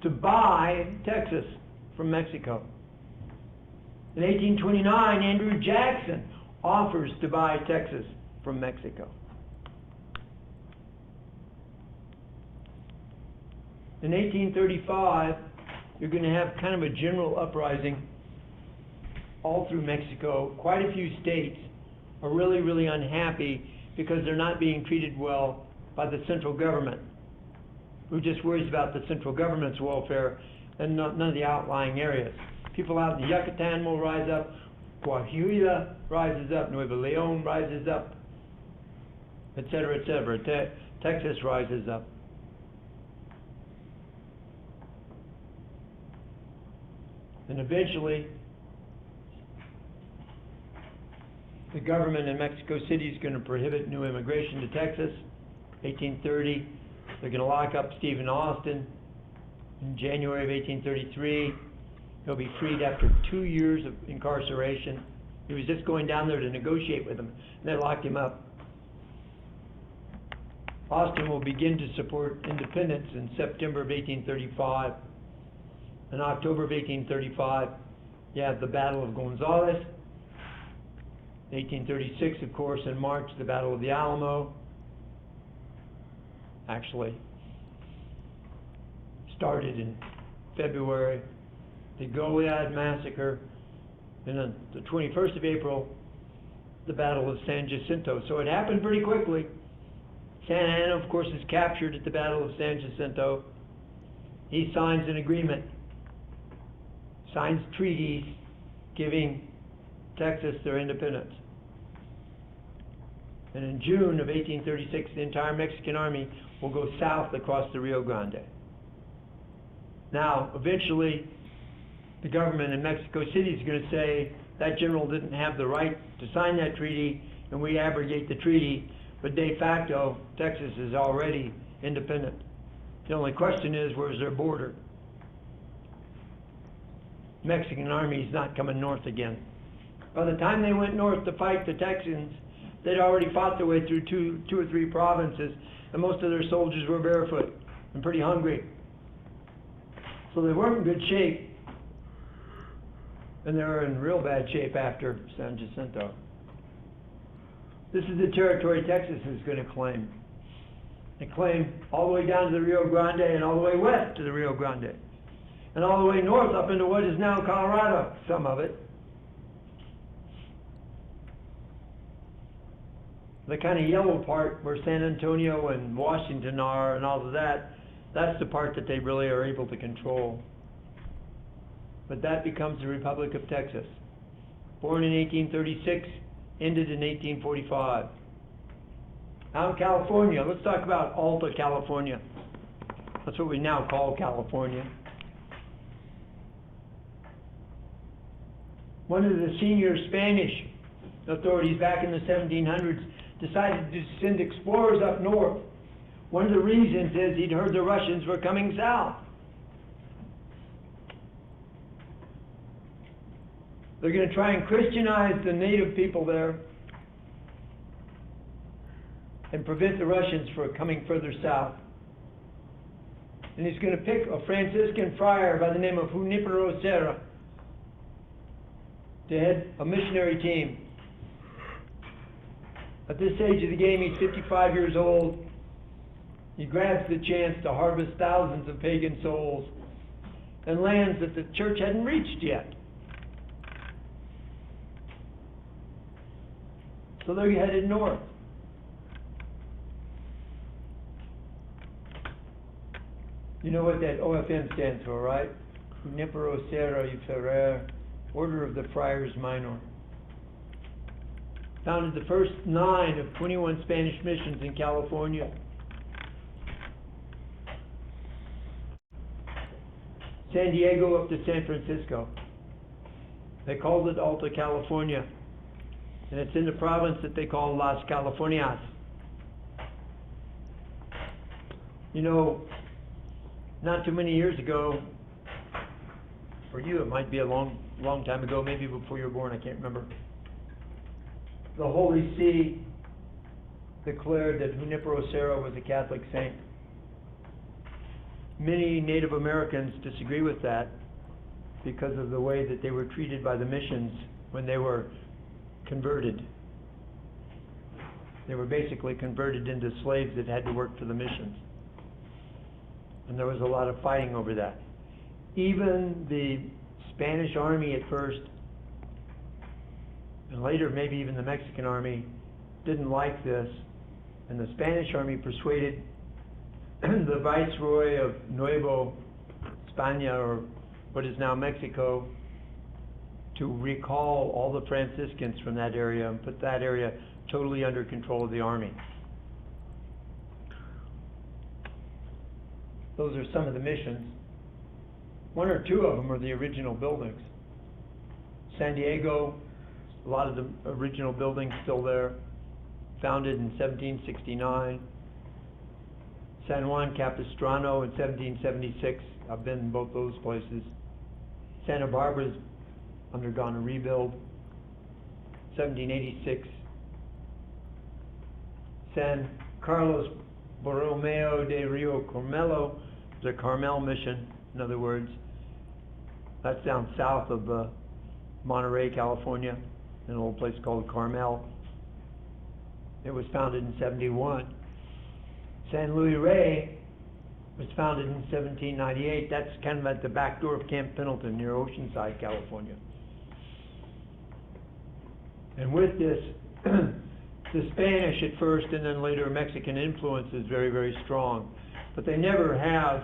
S1: to buy Texas from Mexico. In 1829, Andrew Jackson offers to buy Texas from Mexico. In 1835, you're going to have kind of a general uprising all through Mexico. Quite a few states are really, really unhappy because they're not being treated well by the central government, who just worries about the central government's welfare and none of the outlying areas. People out in the Yucatan will rise up. Coahuila rises up, Nuevo Leon rises up, et cetera, et cetera. Texas rises up. And eventually, the government in Mexico City is going to prohibit new immigration to Texas. 1830, they're going to lock up Stephen Austin. In January of 1833, he'll be freed after 2 years of incarceration. He was just going down there to negotiate with them, and they locked him up. Austin will begin to support independence in September of 1835. In October of 1835, you have the Battle of Gonzales. 1836, of course, in March, the Battle of the Alamo. Actually, started in February. The Goliad Massacre. And on the 21st of April, the Battle of San Jacinto. So it happened pretty quickly. Santa Anna, of course, is captured at the Battle of San Jacinto. He signs an agreement, signs treaties giving Texas their independence. And in June of 1836, the entire Mexican army will go south across the Rio Grande. Now, eventually, the government in Mexico City is going to say that general didn't have the right to sign that treaty, and we abrogate the treaty. But de facto, Texas is already independent. The only question is, where's their border? Mexican army is not coming north again. By the time they went north to fight the Texans, they'd already fought their way through two or three provinces, and most of their soldiers were barefoot and pretty hungry. So they weren't in good shape, and they were in real bad shape after San Jacinto. This is the territory Texas is going to claim. They claim all the way down to the Rio Grande and all the way west to the Rio Grande, and all the way north up into what is now Colorado, some of it. The kind of yellow part where San Antonio and Washington are and all of that, that's the part that they really are able to control. But that becomes the Republic of Texas. Born in 1836, ended in 1845. Out in California, let's talk about Alta California. That's what we now call California. One of the senior Spanish authorities back in the 1700s decided to send explorers up north. One of the reasons is he'd heard the Russians were coming south. They're going to try and Christianize the native people there and prevent the Russians from coming further south. And he's going to pick a Franciscan friar by the name of Junipero Serra to head a missionary team. At this stage of the game, he's 55 years old. He grabs the chance to harvest thousands of pagan souls in lands that the church hadn't reached yet. So they're headed north. You know what that OFM stands for, right? Junipero Serra y Ferrer, Order of the Friars Minor. Founded the first 9 of 21 Spanish missions in California. San Diego up to San Francisco. They called it Alta California. And it's in the province that they call Las Californias. You know, not too many years ago, for you it might be a long time ago, maybe before you were born, I can't remember. The Holy See declared that Junipero Serra was a Catholic saint. Many Native Americans disagree with that because of the way that they were treated by the missions when they were converted. They were basically converted into slaves that had to work for the missions. And there was a lot of fighting over that. Even the Spanish army at first, and later maybe even the Mexican army, didn't like this. And the Spanish army persuaded the viceroy of Nueva España, or what is now Mexico, to recall all the Franciscans from that area and put that area totally under control of the Army. Those are some of the missions. One or two of them are the original buildings. San Diego, a lot of the original buildings still there, founded in 1769. San Juan Capistrano in 1776. I've been in both those places. Santa Barbara's undergone a rebuild. 1786. San Carlos Borromeo de Rio Carmelo, the Carmel Mission, in other words. That's down south of Monterey, California, in an old place called Carmel. It was founded in 71. San Luis Rey was founded in 1798. That's kind of at the back door of Camp Pendleton near Oceanside, California. And with this, the Spanish at first and then later Mexican influence is very, very strong. But they never have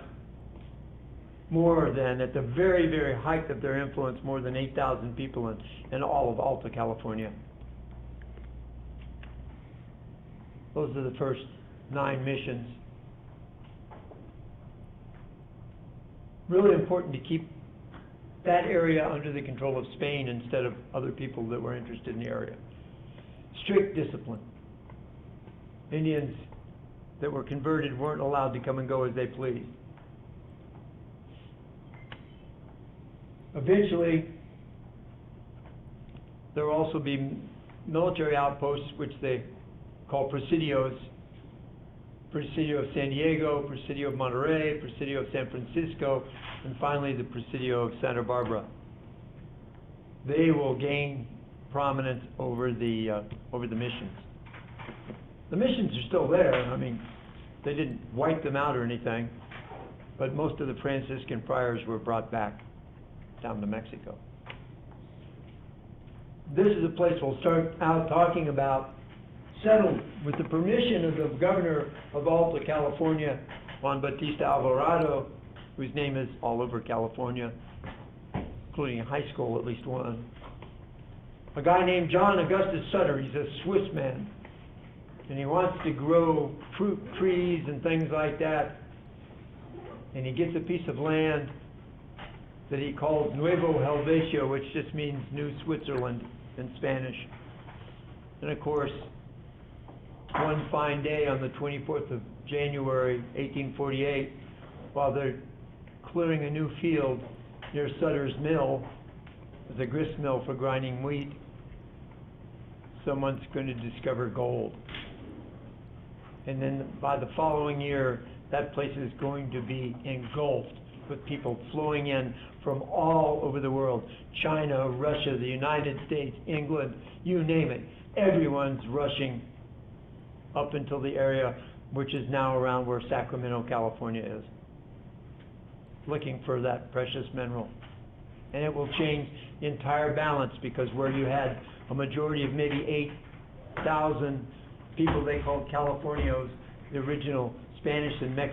S1: more than, at the very, very height of their influence, more than 8,000 people in all of Alta California. Those are the first 9 missions. Really important to keep that area under the control of Spain instead of other people that were interested in the area. Strict discipline. Indians that were converted weren't allowed to come and go as they pleased. Eventually, there will also be military outposts, which they call presidios. Presidio of San Diego, Presidio of Monterey, Presidio of San Francisco, and finally the Presidio of Santa Barbara. They will gain prominence over the missions. The missions are still there. I mean, they didn't wipe them out or anything, but most of the Franciscan friars were brought back down to Mexico. This is a place we'll start out talking about, settled with the permission of the governor of Alta California, Juan Bautista Alvarado, whose name is all over California, including in high school, at least one. A guy named John Augustus Sutter. He's a Swiss man, and he wants to grow fruit trees and things like that, and he gets a piece of land that he calls Nuevo Helvetia, which just means New Switzerland in Spanish. And of course, one fine day on the 24th of January, 1848, while they're clearing a new field near Sutter's Mill, there's a grist mill for grinding wheat, someone's going to discover gold. And then by the following year, that place is going to be engulfed with people flowing in from all over the world. China, Russia, the United States, England, you name it. Everyone's rushing up until the area which is now around where Sacramento, California is, looking for that precious mineral. And it will change the entire balance, because where you had a majority of maybe 8,000 people they called Californios, the original Spanish and Mexican